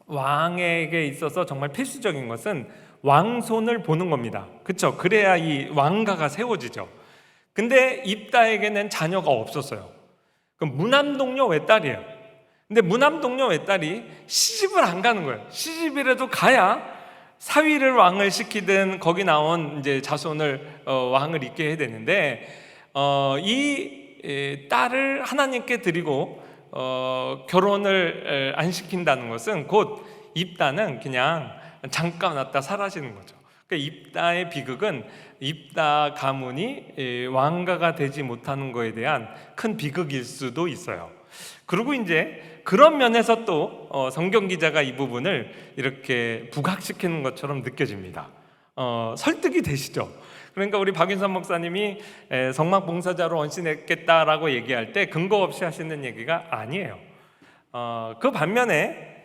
왕에게 있어서 정말 필수적인 것은 왕손을 보는 겁니다. 그렇죠? 그래야 이 왕가가 세워지죠. 근데 입다에게는 자녀가 없었어요. 그럼 무남동녀 외딸이에요. 근데 무남동녀 외딸이 시집을 안 가는 거예요. 시집이라도 가야 사위를 왕을 시키든 거기 나온 이제 자손을 왕을 있게 해야 되는데 이 딸을 하나님께 드리고 결혼을 안 시킨다는 것은 곧 입다는 그냥 잠깐 왔다 사라지는 거죠. 그러니까 입다의 비극은 입다 가문이 왕가가 되지 못하는 것에 대한 큰 비극일 수도 있어요. 그리고 이제 그런 면에서 또 성경 기자가 이 부분을 이렇게 부각시키는 것처럼 느껴집니다. 설득이 되시죠? 그러니까 우리 박윤선 목사님이 성막봉사자로 헌신했겠다라고 얘기할 때 근거 없이 하시는 얘기가 아니에요. 그 반면에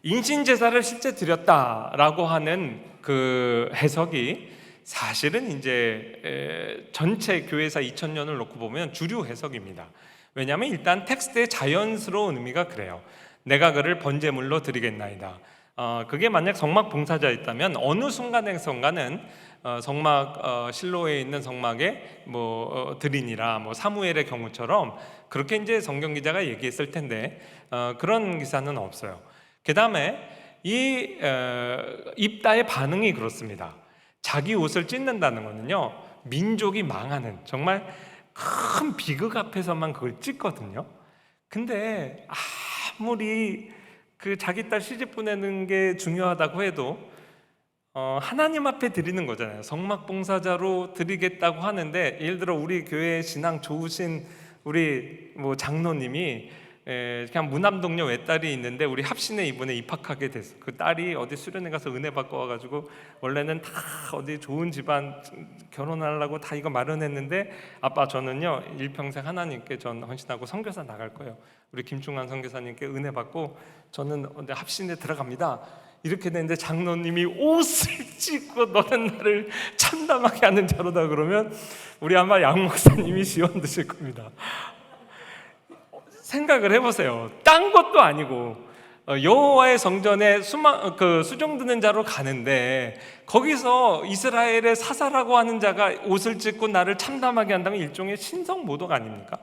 인신제사를 실제 드렸다라고 하는 그 해석이 사실은 이제 전체 교회사 2000년을 놓고 보면 주류 해석입니다. 왜냐하면 일단 텍스트의 자연스러운 의미가 그래요. 내가 그를 번제물로 드리겠나이다. 그게 만약 성막 봉사자였다면 어느 순간에선가는 성막 실로에 있는 성막에 드리니라 사무엘의 경우처럼 그렇게 이제 성경 기자가 얘기했을 텐데 그런 기사는 없어요. 그 다음에 이 입다의 반응이 그렇습니다. 자기 옷을 찢는다는 거는요 민족이 망하는 정말 큰 비극 앞에서만 그걸 찢거든요. 근데 아무리 그 자기 딸 시집 보내는 게 중요하다고 해도 하나님 앞에 드리는 거잖아요. 성막봉사자로 드리겠다고 하는데 예를 들어 우리 교회 신앙 좋으신 우리 장로님이 그냥 무남동녀 외딸이 있는데 우리 합신에 이번에 입학하게 됐어. 그 딸이 어디 수련회 가서 은혜 받고 와가지고 원래는 다 어디 좋은 집안 결혼하려고 다 이거 마련했는데 아빠 저는요 일평생 하나님께 전 헌신하고 선교사 나갈 거예요. 우리 김충환 선교사님께 은혜 받고 저는 합신에 들어갑니다. 이렇게 되는데 장로님이 옷을 찢고 너는 나를 참담하게 하는 자로다 그러면 우리 아마 양 목사님이 시원 드실 겁니다. 생각을 해보세요. 딴 것도 아니고 여호와의 성전에 수종 드는 자로 가는데 거기서 이스라엘의 사사라고 하는 자가 옷을 찢고 나를 참담하게 한다면 일종의 신성 모독 아닙니까?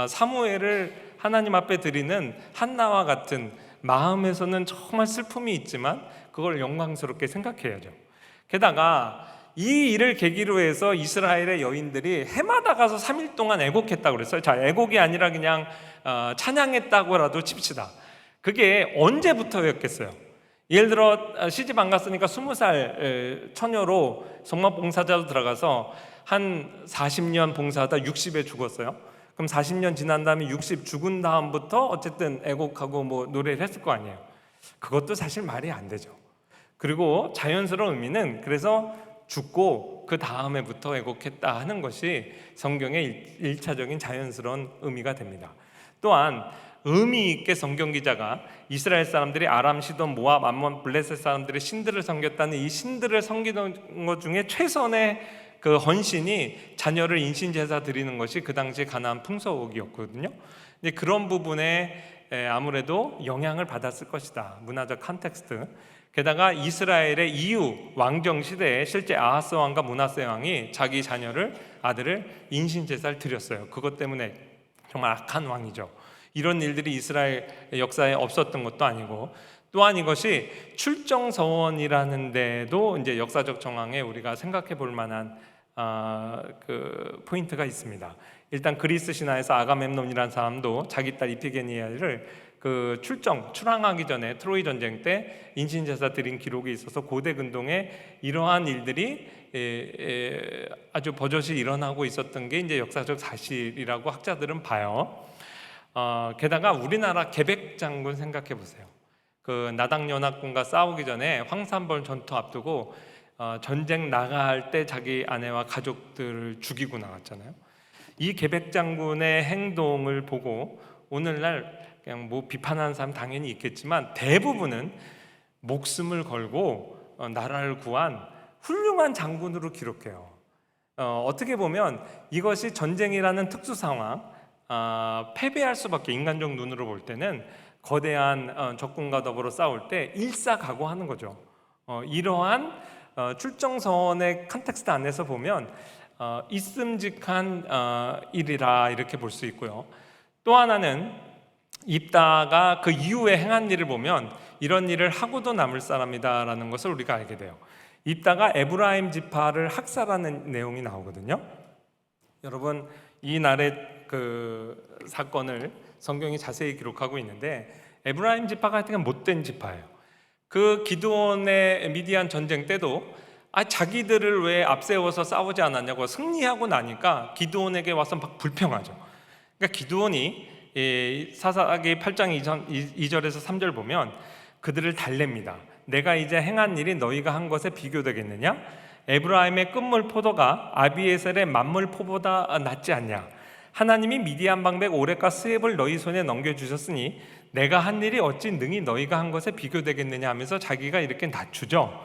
사무엘을 하나님 앞에 드리는 한나와 같은 마음에서는 정말 슬픔이 있지만 그걸 영광스럽게 생각해야죠. 게다가 이 일을 계기로 해서 이스라엘의 여인들이 해마다 가서 3일 동안 애곡했다고 그랬어요. 자, 애곡이 아니라 그냥 찬양했다고라도 칩시다. 그게 언제부터였겠어요? 예를 들어 시집 안 갔으니까 20살 처녀로 성막 봉사자로 들어가서 한 40년 봉사하다 60에 죽었어요. 그럼 40년 지난 다음에 60 죽은 다음부터 어쨌든 애곡하고 뭐 노래를 했을 거 아니에요. 그것도 사실 말이 안 되죠. 그리고 자연스러운 의미는 그래서 죽고 그 다음에부터 애곡했다 하는 것이 성경의 일차적인 자연스러운 의미가 됩니다. 또한 의미 있게 성경 기자가 이스라엘 사람들이 아람, 시돈, 모압, 암몬, 블레셋 사람들의 신들을 섬겼다는 이 신들을 섬기는 것 중에 최선의 그 헌신이 자녀를 인신 제사 드리는 것이 그 당시 가나안 풍속이었거든요. 근데 그런 부분에 아무래도 영향을 받았을 것이다. 문화적 컨텍스트. 게다가 이스라엘의 이후 왕정 시대에 실제 아하스 왕과 므낫세 왕이 자기 자녀를 아들을 인신 제사를 드렸어요. 그것 때문에 정말 악한 왕이죠. 이런 일들이 이스라엘 역사에 없었던 것도 아니고, 또한 이것이 출정서원이라는 데도 이제 역사적 정황에 우리가 생각해 볼 만한 그 포인트가 있습니다. 일단 그리스 신화에서 아가멤논이라는 사람도 자기 딸 이피게니아를 그 출항하기 전에 트로이 전쟁 때 인신 제사 드린 기록이 있어서 고대 근동에 이러한 일들이 아주 버젓이 일어나고 있었던 게 이제 역사적 사실이라고 학자들은 봐요. 게다가 우리나라 계백 장군 생각해 보세요. 그 나당 연합군과 싸우기 전에 황산벌 전투 앞두고 전쟁 나갈 때 자기 아내와 가족들을 죽이고 나갔잖아요. 이 계백 장군의 행동을 보고 오늘날 그냥 뭐 비판하는 사람 당연히 있겠지만 대부분은 목숨을 걸고 나라를 구한 훌륭한 장군으로 기록해요. 어떻게 보면 이것이 전쟁이라는 특수 상황, 패배할 수밖에, 인간적 눈으로 볼 때는 거대한 적군과 더불어 싸울 때 일사각오하는 거죠. 이러한 출정선의 컨텍스트 안에서 보면 있음직한 일이라 이렇게 볼 수 있고요. 또 하나는 입다가 그 이후에 행한 일을 보면 이런 일을 하고도 남을 사람이다라는 것을 우리가 알게 돼요. 입다가 에브라임 지파를 학살하는 내용이 나오거든요. 여러분, 이 날의 그 사건을 성경이 자세히 기록하고 있는데 에브라임 지파가 하여튼 못된 지파예요. 그 기드온의 미디안 전쟁 때도 자기들을 왜 앞세워서 싸우지 않았냐고 승리하고 나니까 기드온에게 와서 막 불평하죠. 그러니까 기드온이 사사기 8장 2절에서 3절 보면 그들을 달랩니다. 내가 이제 행한 일이 너희가 한 것에 비교되겠느냐? 에브라임의 끝물 포도가 아비에셀의 만물 포보다 낫지 않냐? 하나님이 미디안 방백 오렉과 스웹을 너희 손에 넘겨주셨으니 내가 한 일이 어찌 능히 너희가 한 것에 비교되겠느냐 하면서 자기가 이렇게 낮추죠.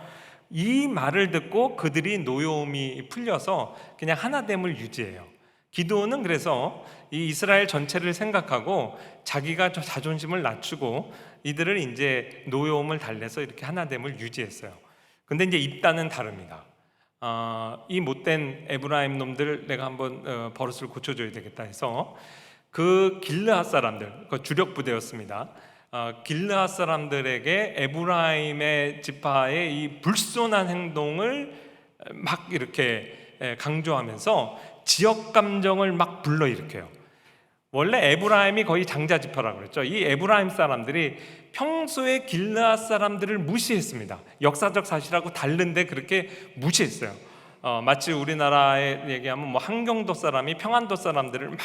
이 말을 듣고 그들이 노여움이 풀려서 그냥 하나됨을 유지해요. 기드온은 그래서 이 이스라엘 전체를 생각하고 자기가 자존심을 낮추고 이들을 이제 노여움을 달래서 이렇게 하나됨을 유지했어요. 근데 이제 입다는 다릅니다. 이 못된 에브라임 놈들 내가 한번 버릇을 고쳐줘야 되겠다 해서 그 길르앗 사람들, 그 주력 부대였습니다. 길르앗 사람들에게 에브라임의 지파의 이 불손한 행동을 막 이렇게 강조하면서 지역 감정을 막 불러일으켜요. 원래 에브라임이 거의 장자 지파라고 그랬죠. 이 에브라임 사람들이 평소에 길르앗 사람들을 무시했습니다. 역사적 사실하고 다른데 그렇게 무시했어요. 마치 우리나라에 얘기하면 뭐 한경도 사람이 평안도 사람들을 막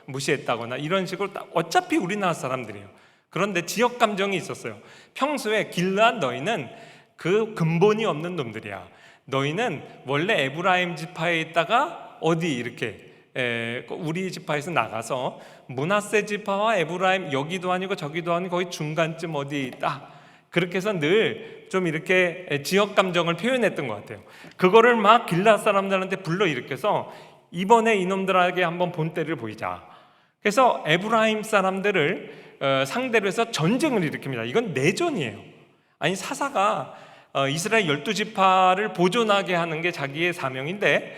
무시했다거나 이런 식으로 어차피 우리나라 사람들이에요. 그런데 지역 감정이 있었어요. 평소에 길르앗 너희는 그 근본이 없는 놈들이야. 너희는 원래 에브라임 지파에 있다가 어디 이렇게 우리 지파에서 나가서 므낫세 지파와 에브라임 여기도 아니고 저기도 아니고 거의 중간쯤 어디 있다. 그렇게 해서 늘 좀 이렇게 지역 감정을 표현했던 것 같아요. 그거를 막 길르앗 사람들한테 불러일으켜서 이번에 이놈들에게 한번 본때를 보이자. 그래서 에브라임 사람들을 상대로 해서 전쟁을 일으킵니다. 이건 내전이에요. 아니 사사가 이스라엘 12지파를 보존하게 하는 게 자기의 사명인데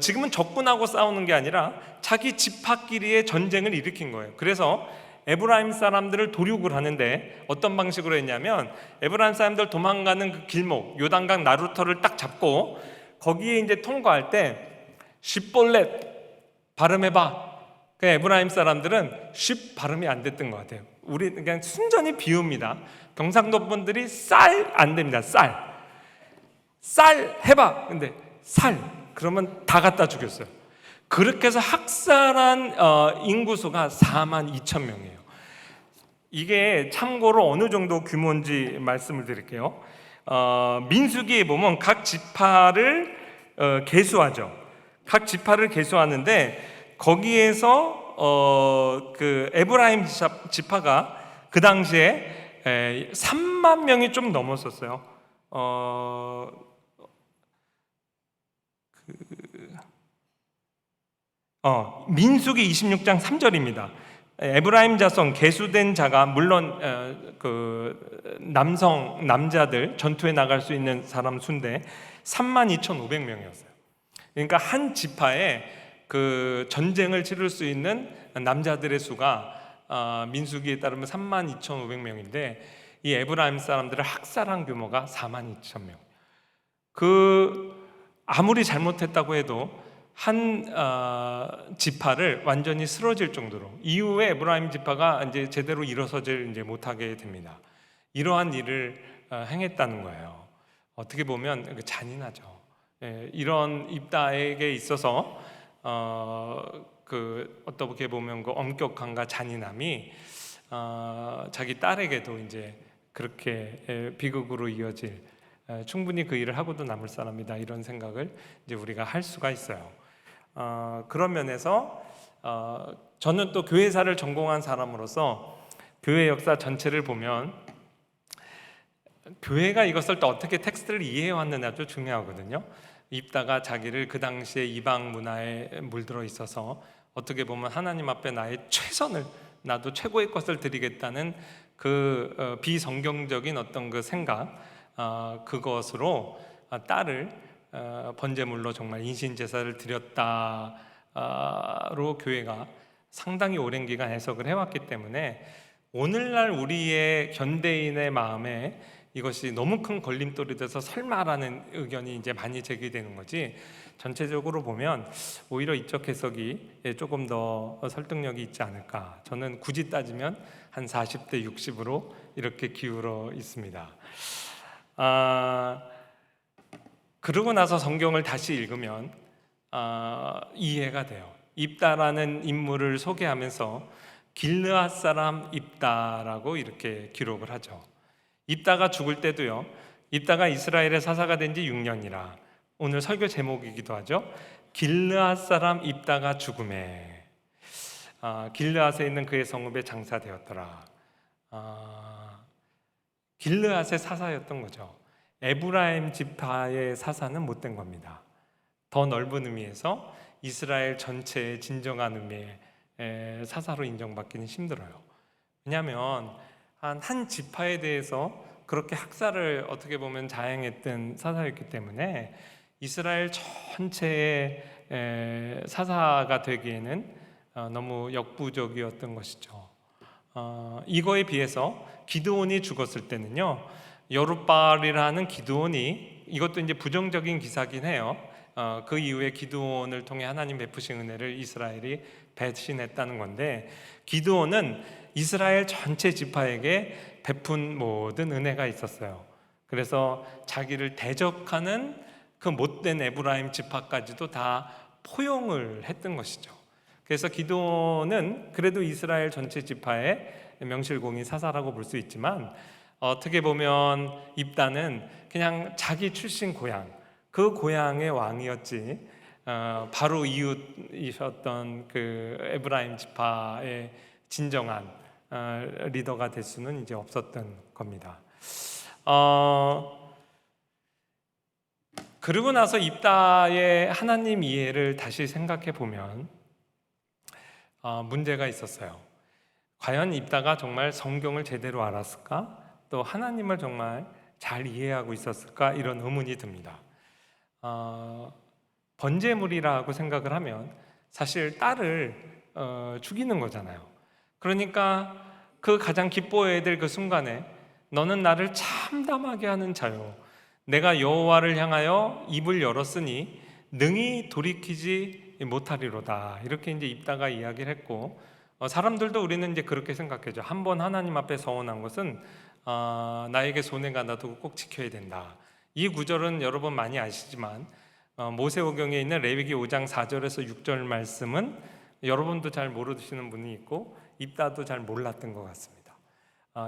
지금은 적군하고 싸우는 게 아니라 자기 지파끼리의 전쟁을 일으킨 거예요. 그래서 에브라임 사람들을 도륙을 하는데 어떤 방식으로 했냐면 에브라임 사람들 도망가는 그 길목 요단강 나루터를 딱 잡고 거기에 이제 통과할 때 쉽볼렛 발음해봐. 그 에브라임 사람들은 쉽 발음이 안 됐던 것 같아요. 우리 그냥 순전히 비웁니다. 경상도 분들이 쌀 안 됩니다. 쌀 해봐. 근데 살 그러면 다 갖다 죽였어요. 그렇게 해서 학살한 인구수가 42,000명이에요. 이게 참고로 어느 정도 규모인지 말씀을 드릴게요. 민수기에 보면 각 지파를 계수하죠. 각 지파를 계수하는데 거기에서 그 에브라임 지파가 그 당시에 3만 명이 좀 넘었었어요. 민수기 26장 3절입니다. 에브라임 자손 계수된 자가 물론 그 남자들 전투에 나갈 수 있는 사람 수인데 32,500명이었어요. 그러니까 한 지파에 그 전쟁을 치를 수 있는 남자들의 수가 민수기에 따르면 32,500명인데 이 에브라임 사람들을 학살한 규모가 42,000명. 그 아무리 잘못했다고 해도 한 지파를 완전히 쓰러질 정도로 이후에 에브라임 지파가 이제 제대로 일어서질 이제 못하게 됩니다. 이러한 일을 행했다는 거예요. 어떻게 보면 잔인하죠. 이런 입다에게 있어서 그 어떻게 보면 그 엄격함과 잔인함이 자기 딸에게도 이제 그렇게 비극으로 이어질 충분히 그 일을 하고도 남을 사람이다 이런 생각을 이제 우리가 할 수가 있어요. 그런 면에서 저는 또 교회사를 전공한 사람으로서 교회 역사 전체를 보면 교회가 이것을 또 어떻게 텍스트를 이해해 왔느냐도 중요하거든요. 입다가 자기를 그 당시에 이방 문화에 물들어 있어서 어떻게 보면 하나님 앞에 나의 최선을 나도 최고의 것을 드리겠다는 그 비성경적인 어떤 그 생각 그것으로 딸을 번제물로 정말 인신제사를 드렸다로 교회가 상당히 오랜 기간 해석을 해왔기 때문에 오늘날 우리의 현대인의 마음에 이것이 너무 큰 걸림돌이 돼서 설마라는 의견이 이제 많이 제기되는 거지 전체적으로 보면 오히려 이쪽 해석이 조금 더 설득력이 있지 않을까. 저는 굳이 따지면 한 40대 60으로 이렇게 기울어 있습니다. 그러고 나서 성경을 다시 읽으면 이해가 돼요. 입다라는 인물을 소개하면서 길르앗 사람 입다라고 이렇게 기록을 하죠. 입다가 죽을 때도요. 입다가 이스라엘의 사사가 된 지 6년이라 오늘 설교 제목이기도 하죠. 길르앗 사람 입다가 죽음에 길르앗에 있는 그의 성읍에 장사되었더라. 길르앗의 사사였던 거죠. 에브라임 지파의 사사는 못된 겁니다. 더 넓은 의미에서 이스라엘 전체의 진정한 의미의 사사로 인정받기는 힘들어요. 왜냐하면 한 지파에 대해서 그렇게 학살을 어떻게 보면 자행했던 사사였기 때문에 이스라엘 전체의 사사가 되기에는 너무 역부족이었던 것이죠. 이거에 비해서 기드온이 죽었을 때는요, 여룻바알이라는 기드온이 이것도 이제 부정적인 기사긴 해요. 그 이후에 기드온을 통해 하나님 베푸신 은혜를 이스라엘이 배신했다는 건데 기드온은 이스라엘 전체 지파에게 베푼 모든 은혜가 있었어요. 그래서 자기를 대적하는 그 못된 에브라임 지파까지도 다 포용을 했던 것이죠. 그래서 기드온은 그래도 이스라엘 전체 지파의 명실공히 사사라고 볼 수 있지만 어떻게 보면 입다는 그냥 자기 출신 고향 그 고향의 왕이었지 바로 이웃이셨던 그 에브라임 지파의 진정한 리더가 될 수는 이제 없었던 겁니다. 그러고 나서 입다의 하나님 이해를 다시 생각해 보면 문제가 있었어요. 과연 입다가 정말 성경을 제대로 알았을까? 또 하나님을 정말 잘 이해하고 있었을까? 이런 의문이 듭니다. 번제물이라고 생각을 하면 사실 딸을 죽이는 거잖아요. 그러니까 그 가장 기뻐해야 될 그 순간에 너는 나를 참담하게 하는 자요, 내가 여호와를 향하여 입을 열었으니 능히 돌이키지 못하리로다. 이렇게 이제 입다가 이야기를 했고, 사람들도 우리는 이제 그렇게 생각해죠. 한번 하나님 앞에 서원한 것은 나에게 손해가 나도 꼭 지켜야 된다. 이 구절은 여러분 많이 아시지만 모세오경에 있는 레위기 5장 4절에서 6절 말씀은 여러분도 잘 모르시는 분이 있고 입다도 잘 몰랐던 것 같습니다.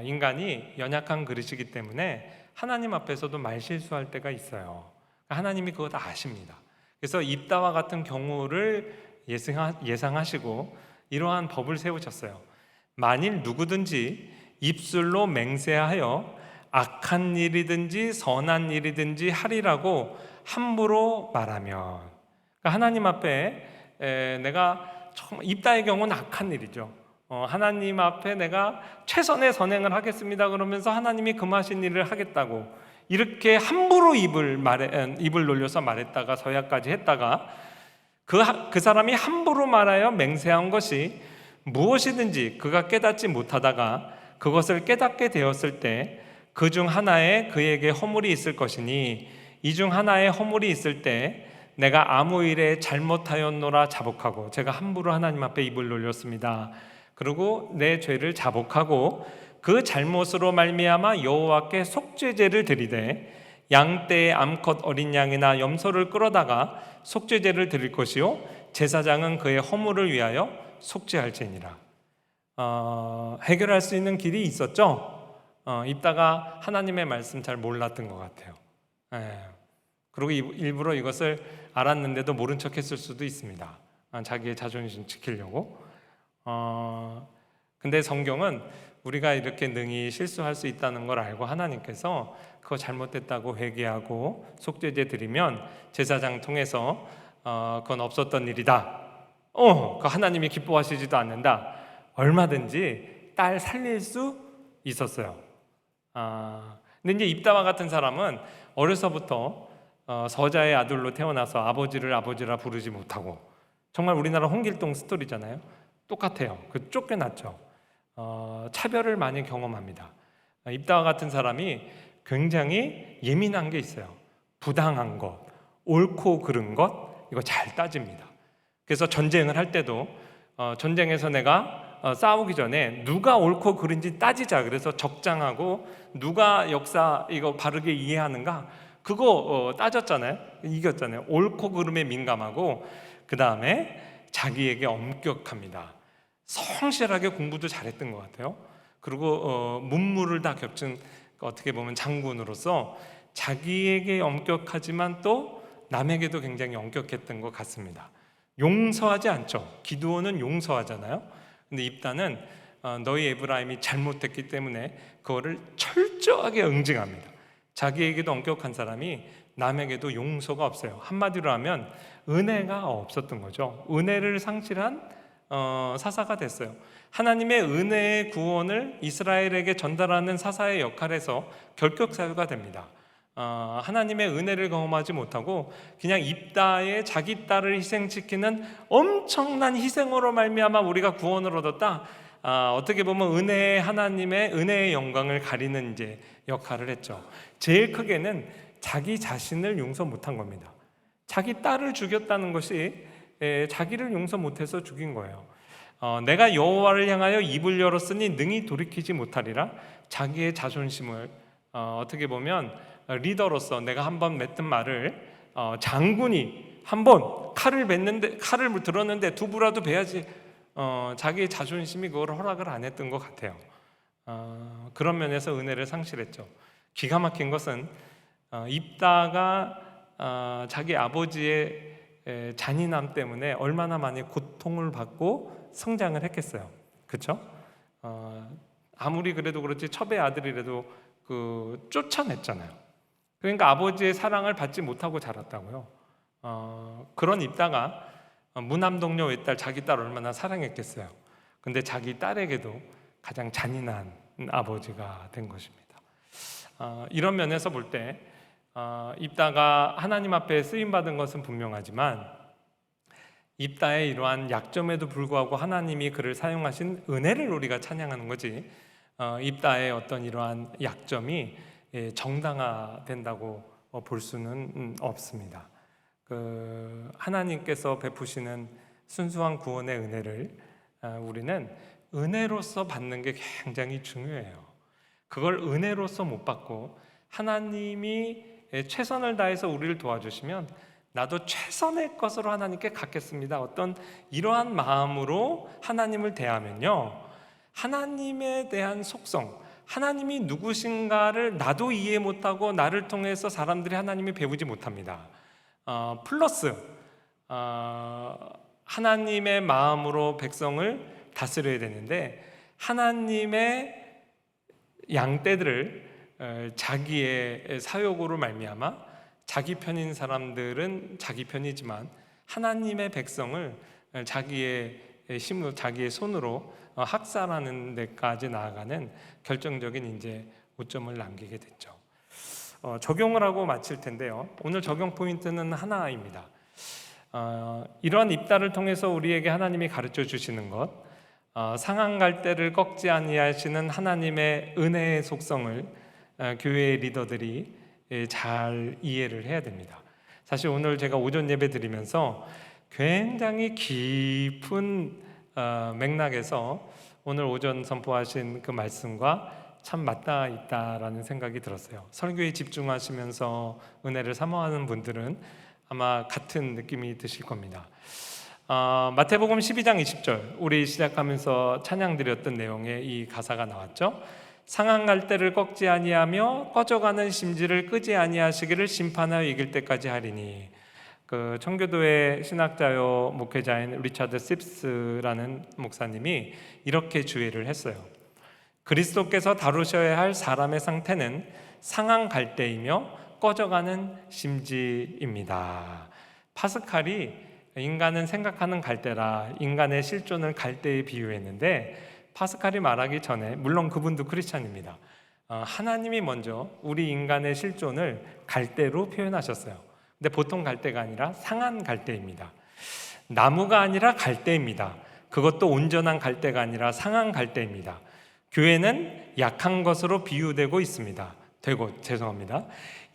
인간이 연약한 그릇이기 때문에 하나님 앞에서도 말실수할 때가 있어요. 하나님이 그거 다 아십니다. 그래서 입다와 같은 경우를 예상하시고 이러한 법을 세우셨어요. 만일 누구든지 입술로 맹세하여 악한 일이든지 선한 일이든지 하리라고 함부로 말하면, 그러니까 하나님 앞에 내가 입다의 경우는 악한 일이죠. 하나님 앞에 내가 최선의 선행을 하겠습니다 그러면서 하나님이 금하신 일을 하겠다고 이렇게 함부로 입을 놀려서 말했다가 서약까지 했다가 그 사람이 함부로 말하여 맹세한 것이 무엇이든지 그가 깨닫지 못하다가 그것을 깨닫게 되었을 때 그 중 하나에 그에게 허물이 있을 것이니 이 중 하나에 허물이 있을 때 내가 아무 일에 잘못하였노라 자복하고, 제가 함부로 하나님 앞에 입을 놀렸습니다. 그리고 내 죄를 자복하고 그 잘못으로 말미암아 여호와께 속죄제를 드리되 양떼의 암컷 어린 양이나 염소를 끌어다가 속죄제를 드릴 것이요 제사장은 그의 허물을 위하여 속죄할지니라. 해결할 수 있는 길이 있었죠. 입다가 하나님의 말씀 잘 몰랐던 것 같아요. 그리고 일부러 이것을 알았는데도 모른 척 했을 수도 있습니다. 자기의 자존심 지키려고. 근데 성경은 우리가 이렇게 능히 실수할 수 있다는 걸 알고 하나님께서 그거 잘못됐다고 회개하고 속죄제 드리면 제사장 통해서 그건 없었던 일이다. 그 하나님이 기뻐하시지도 않는다. 얼마든지 딸 살릴 수 있었어요. 근데 이제 입다와 같은 사람은 어려서부터 서자의 아들로 태어나서 아버지를 아버지라 부르지 못하고, 정말 우리나라 홍길동 스토리잖아요. 똑같아요. 그 쫓겨났죠. 차별을 많이 경험합니다. 입다와 같은 사람이 굉장히 예민한 게 있어요. 부당한 것, 옳고 그른 것, 이거 잘 따집니다. 그래서 전쟁을 할 때도 전쟁에서 내가 싸우기 전에 누가 옳고 그른지 따지자. 그래서 적장하고 누가 역사 이거 바르게 이해하는가 그거 따졌잖아요. 이겼잖아요. 옳고 그름에 민감하고 그 다음에 자기에게 엄격합니다. 성실하게 공부도 잘했던 것 같아요. 그리고 문무를 다 겹친 어떻게 보면 장군으로서 자기에게 엄격하지만 또 남에게도 굉장히 엄격했던 것 같습니다. 용서하지 않죠. 기드온은 용서하잖아요. 근데 입다는 너희 에브라임이 잘못했기 때문에 그거를 철저하게 응징합니다. 자기에게도 엄격한 사람이 남에게도 용서가 없어요. 한마디로 하면 은혜가 없었던 거죠. 은혜를 상실한 사사가 됐어요. 하나님의 은혜의 구원을 이스라엘에게 전달하는 사사의 역할에서 결격사유가 됩니다. 하나님의 은혜를 경험하지 못하고 그냥 입다의 자기 딸을 희생시키는 엄청난 희생으로 말미암아 우리가 구원을 얻었다. 어떻게 보면 하나님의 은혜의 영광을 가리는 이제 역할을 했죠. 제일 크게는 자기 자신을 용서 못한 겁니다. 자기 딸을 죽였다는 것이 자기를 용서 못해서 죽인 거예요. 내가 여호와를 향하여 입을 열었으니 능히 돌이키지 못하리라. 자기의 자존심을 어떻게 보면 리더로서 내가 한번 맺은 말을 장군이 한번 칼을 들었는데 두부라도 베야지. 자기의 자존심이 그걸 허락을 안 했던 것 같아요. 그런 면에서 은혜를 상실했죠. 기가 막힌 것은 입다가 자기 아버지의 잔인함 때문에 얼마나 많이 고통을 받고 성장을 했겠어요. 그렇죠? 아무리 그래도 그렇지 첩의 아들이라도 쫓아냈잖아요. 그러니까 아버지의 사랑을 받지 못하고 자랐다고요. 그런 입다가 무남동녀 외딸 자기 딸 얼마나 사랑했겠어요. 근데 자기 딸에게도 가장 잔인한 아버지가 된 것입니다. 이런 면에서 볼 때 입다가 하나님 앞에 쓰임받은 것은 분명하지만 입다의 이러한 약점에도 불구하고 하나님이 그를 사용하신 은혜를 우리가 찬양하는 거지, 입다의 어떤 이러한 약점이 정당화된다고 볼 수는 없습니다. 하나님께서 베푸시는 순수한 구원의 은혜를 우리는 은혜로서 받는 게 굉장히 중요해요. 그걸 은혜로서 못 받고 하나님이 최선을 다해서 우리를 도와주시면 나도 최선의 것으로 하나님께 갖겠습니다, 어떤 이러한 마음으로 하나님을 대하면요, 하나님에 대한 속성, 하나님이 누구신가를 나도 이해 못하고 나를 통해서 사람들이 하나님이 배우지 못합니다. 플러스 하나님의 마음으로 백성을 다스려야 되는데, 하나님의 양떼들을 자기의 사욕으로 말미암아 자기 편인 사람들은 자기 편이지만 하나님의 백성을 자기의 힘으로, 자기의 손으로 학살하는 데까지 나아가는 결정적인 이제 오점을 남기게 됐죠. 적용을 하고 마칠 텐데요. 오늘 적용 포인트는 하나입니다. 이러한 입다를 통해서 우리에게 하나님이 가르쳐 주시는 것, 상한 갈대를 꺾지 아니하시는 하나님의 은혜의 속성을 교회의 리더들이 잘 이해를 해야 됩니다. 사실 오늘 제가 오전 예배 드리면서 굉장히 깊은 맥락에서 오늘 오전 선포하신 그 말씀과 참 맞닿아 있다라는 생각이 들었어요. 설교에 집중하시면서 은혜를 사모하는 분들은 아마 같은 느낌이 드실 겁니다. 마태복음 12장 20절, 우리 시작하면서 찬양 드렸던 내용에 이 가사가 나왔죠. 상한 갈대를 꺾지 아니하며 꺼져가는 심지를 끄지 아니하시기를 심판하여 이길 때까지 하리니. 청교도의 신학자요 목회자인 리차드 씹스라는 목사님이 이렇게 주의를 했어요. 그리스도께서 다루셔야 할 사람의 상태는 상한 갈대이며 꺼져가는 심지입니다. 파스칼이 인간은 생각하는 갈대라, 인간의 실존을 갈대에 비유했는데, 파스칼이 말하기 전에, 물론 그분도 크리스찬입니다, 하나님이 먼저 우리 인간의 실존을 갈대로 표현하셨어요. 근데 보통 갈대가 아니라 상한 갈대입니다. 나무가 아니라 갈대입니다. 그것도 온전한 갈대가 아니라 상한 갈대입니다. 교회는 약한 것으로 비유되고 있습니다.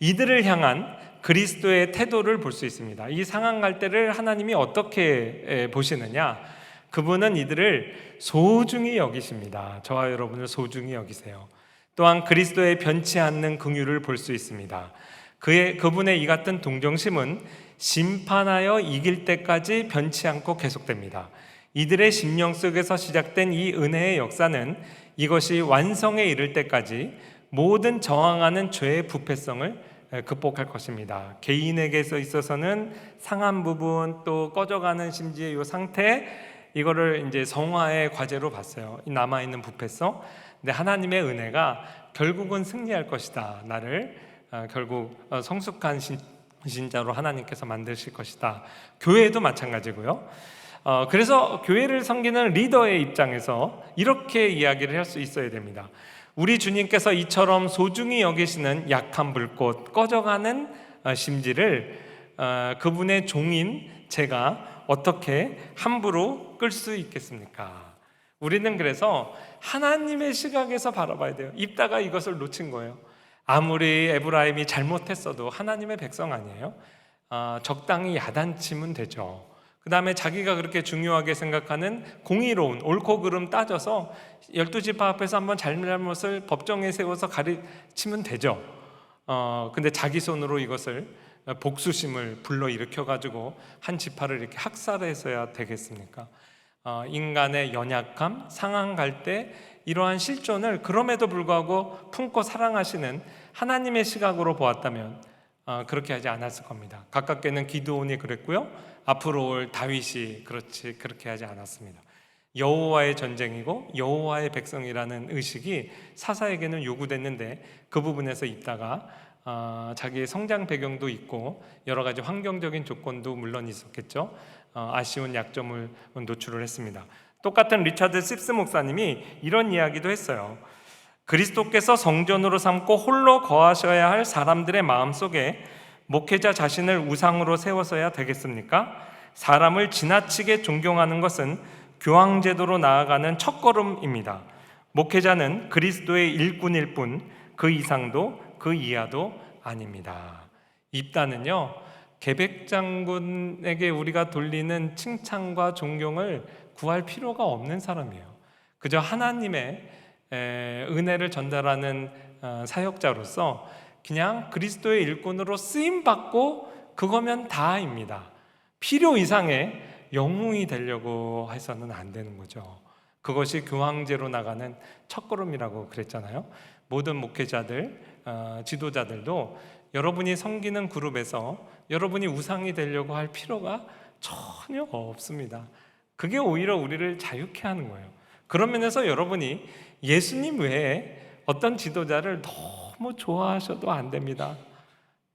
이들을 향한 그리스도의 태도를 볼 수 있습니다. 이 상한 갈대를 하나님이 어떻게 보시느냐? 그분은 이들을 소중히 여기십니다. 저와 여러분을 소중히 여기세요. 또한 그리스도의 변치 않는 긍휼을 볼 수 있습니다. 그분의 이 같은 동정심은 심판하여 이길 때까지 변치 않고 계속됩니다. 이들의 심령 속에서 시작된 이 은혜의 역사는 이것이 완성에 이를 때까지 모든 저항하는 죄의 부패성을 극복할 것입니다. 개인에게서 있어서는 상한 부분, 또 꺼져가는 심지의 이 상태, 이거를 이제 성화의 과제로 봤어요. 이 남아있는 부패성. 근데 하나님의 은혜가 결국은 승리할 것이다. 나를 결국 성숙한 신자로 하나님께서 만드실 것이다. 교회도 마찬가지고요. 그래서 교회를 섬기는 리더의 입장에서 이렇게 이야기를 할 수 있어야 됩니다. 우리 주님께서 이처럼 소중히 여기시는 약한 불꽃, 꺼져가는 심지를 그분의 종인 제가 어떻게 함부로 끌 수 있겠습니까? 우리는 그래서 하나님의 시각에서 바라봐야 돼요. 입다가 이것을 놓친 거예요. 아무리 에브라임이 잘못했어도 하나님의 백성 아니에요? 적당히 야단치면 되죠. 그 다음에 자기가 그렇게 중요하게 생각하는 공의로운 옳고 그름 따져서 12지파 앞에서 한번 잘못을 법정에 세워서 가르치면 되죠. 근데 자기 손으로 이것을 복수심을 불러일으켜가지고 한 지파를 이렇게 학살해서야 되겠습니까? 인간의 연약함, 상한 갈대, 이러한 실존을 그럼에도 불구하고 품고 사랑하시는 하나님의 시각으로 보았다면 그렇게 하지 않았을 겁니다. 가깝게는 기드온이 그랬고요, 앞으로 올 다윗이 그렇게 하지 않았습니다. 여호와의 전쟁이고 여호와의 백성이라는 의식이 사사에게는 요구됐는데, 그 부분에서 있다가 자기의 성장 배경도 있고 여러 가지 환경적인 조건도 물론 있었겠죠. 아쉬운 약점을 노출을 했습니다. 똑같은 리차드 씹스 목사님이 이런 이야기도 했어요. 그리스도께서 성전으로 삼고 홀로 거하셔야 할 사람들의 마음속에 목회자 자신을 우상으로 세워서야 되겠습니까? 사람을 지나치게 존경하는 것은 교황제도로 나아가는 첫걸음입니다. 목회자는 그리스도의 일꾼일 뿐 그 이상도 그 이하도 아닙니다. 입다는요, 계백장군에게 우리가 돌리는 칭찬과 존경을 구할 필요가 없는 사람이에요. 그저 하나님의 은혜를 전달하는 사역자로서 그냥 그리스도의 일꾼으로 쓰임받고 그거면 다입니다. 필요 이상의 영웅이 되려고 해서는 안 되는 거죠. 그것이 교황제로 나가는 첫걸음이라고 그랬잖아요. 모든 목회자들, 지도자들도 여러분이 섬기는 그룹에서 여러분이 우상이 되려고 할 필요가 전혀 없습니다. 그게 오히려 우리를 자유케 하는 거예요. 그런 면에서 여러분이 예수님 외에 어떤 지도자를 너무 좋아하셔도 안 됩니다.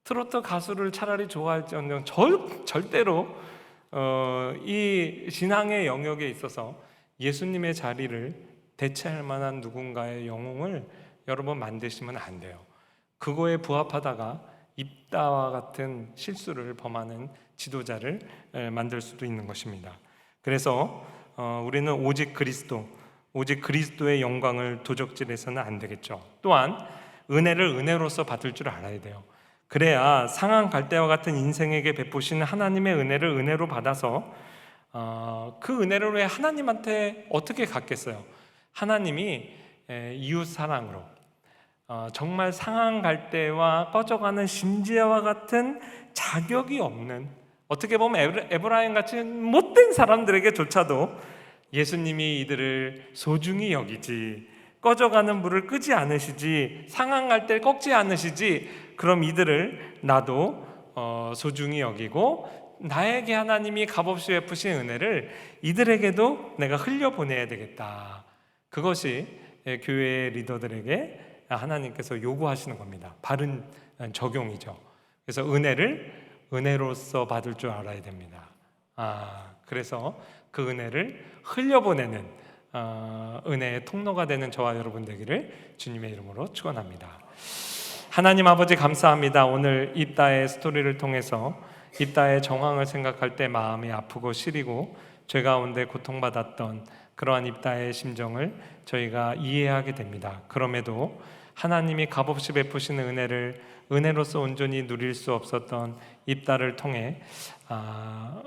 트로트 가수를 차라리 좋아할지언정 절대로 이 신앙의 영역에 있어서 예수님의 자리를 대체할 만한 누군가의 영웅을 여러분 만드시면 안 돼요. 그거에 부합하다가 입다와 같은 실수를 범하는 지도자를 만들 수도 있는 것입니다. 그래서 우리는 오직 그리스도의 영광을 도적질해서는 안 되겠죠. 또한 은혜를 은혜로서 받을 줄 알아야 돼요. 그래야 상한 갈대와 같은 인생에게 베푸시는 하나님의 은혜를 은혜로 받아서 그 은혜를 왜 하나님한테 어떻게 갚겠어요? 하나님이 이웃 사랑으로 정말 상한 갈대와 꺼져가는 심지어와 같은 자격이 없는, 어떻게 보면 에브라임 같이 못된 사람들에게조차도 예수님이 이들을 소중히 여기지, 꺼져가는 불을 끄지 않으시지, 상한 갈대를 꺾지 않으시지, 그럼 이들을 나도 소중히 여기고 나에게 하나님이 값없이 베푸신 은혜를 이들에게도 내가 흘려보내야 되겠다. 그것이 교회의 리더들에게 하나님께서 요구하시는 겁니다. 바른 적용이죠. 그래서 은혜를 은혜로서 받을 줄 알아야 됩니다. 그래서 그 은혜를 흘려보내는 은혜의 통로가 되는 저와 여러분 되기를 주님의 이름으로 축원합니다. 하나님 아버지 감사합니다. 오늘 입다의 스토리를 통해서 입다의 정황을 생각할 때 마음이 아프고 시리고 죄 가운데 고통받았던 그러한 입다의 심정을 저희가 이해하게 됩니다. 그럼에도 하나님이 값없이 베푸시는 은혜를 은혜로서 온전히 누릴 수 없었던 입다를 통해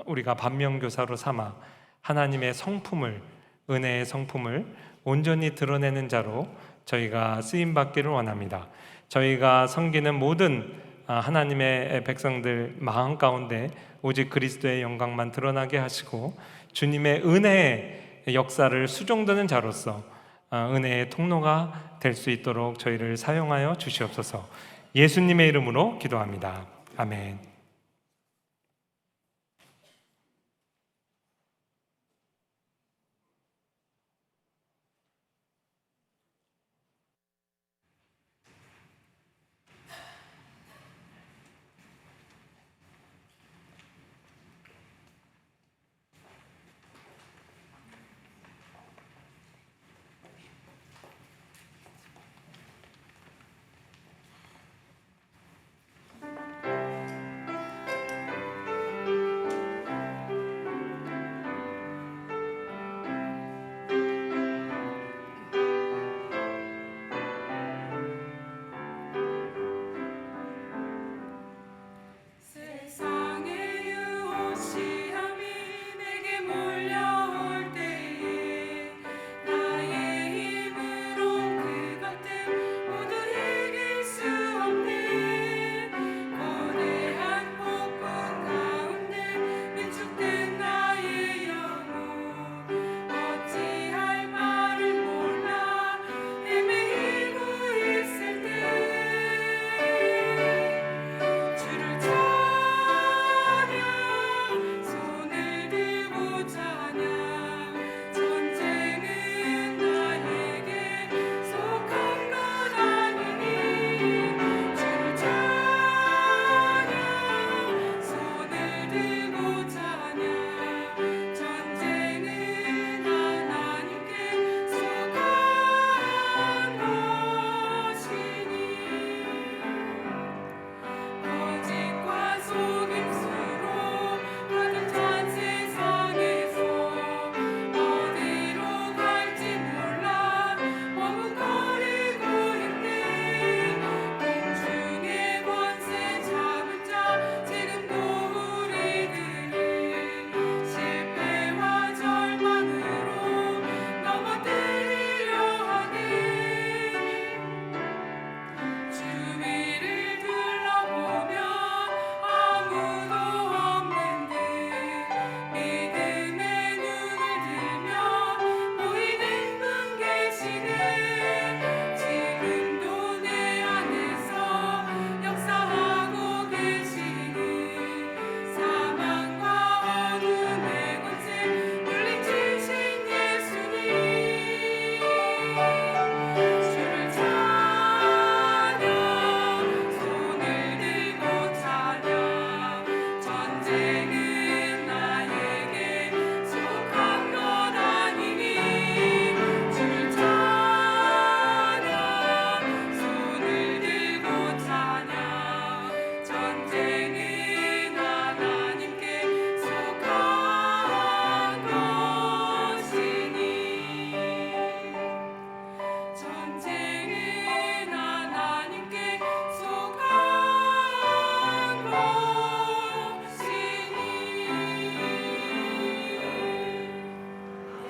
우리가 반면교사로 삼아 하나님의 성품을, 은혜의 성품을 온전히 드러내는 자로 저희가 쓰임받기를 원합니다. 저희가 섬기는 모든 하나님의 백성들 마음 가운데 오직 그리스도의 영광만 드러나게 하시고 주님의 은혜의 역사를 수종드는 자로서 은혜의 통로가 될 수 있도록 저희를 사용하여 주시옵소서. 예수님의 이름으로 기도합니다. 아멘.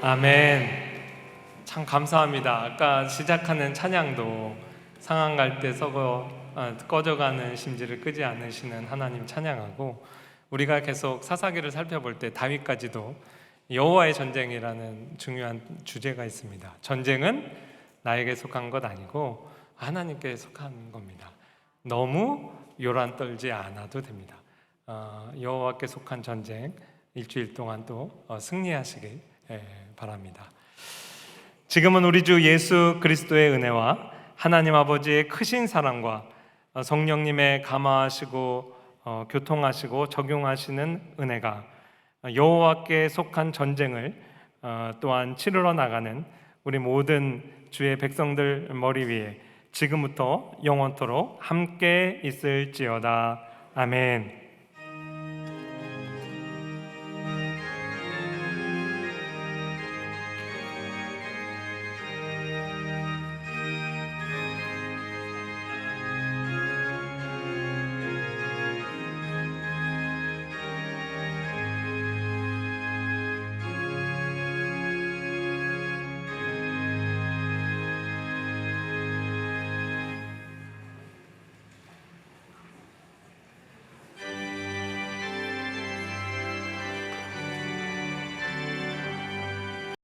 아멘. 참 감사합니다. 아까 시작하는 찬양도 상한 갈 때 꺼져가는 심지를 끄지 않으시는 하나님 찬양하고, 우리가 계속 사사기를 살펴볼 때 다윗까지도 여호와의 전쟁이라는 중요한 주제가 있습니다. 전쟁은 나에게 속한 것 아니고 하나님께 속한 겁니다. 너무 요란 떨지 않아도 됩니다. 여호와께 속한 전쟁 일주일 동안 또 승리하시길 바랍니다. 지금은 우리 주 예수 그리스도의 은혜와 하나님 아버지의 크신 사랑과 성령님의 감화하시고 교통하시고 적용하시는 은혜가 여호와께 속한 전쟁을 또한 치르러 나가는 우리 모든 주의 백성들 머리 위에 지금부터 영원토록 함께 있을지어다. 아멘.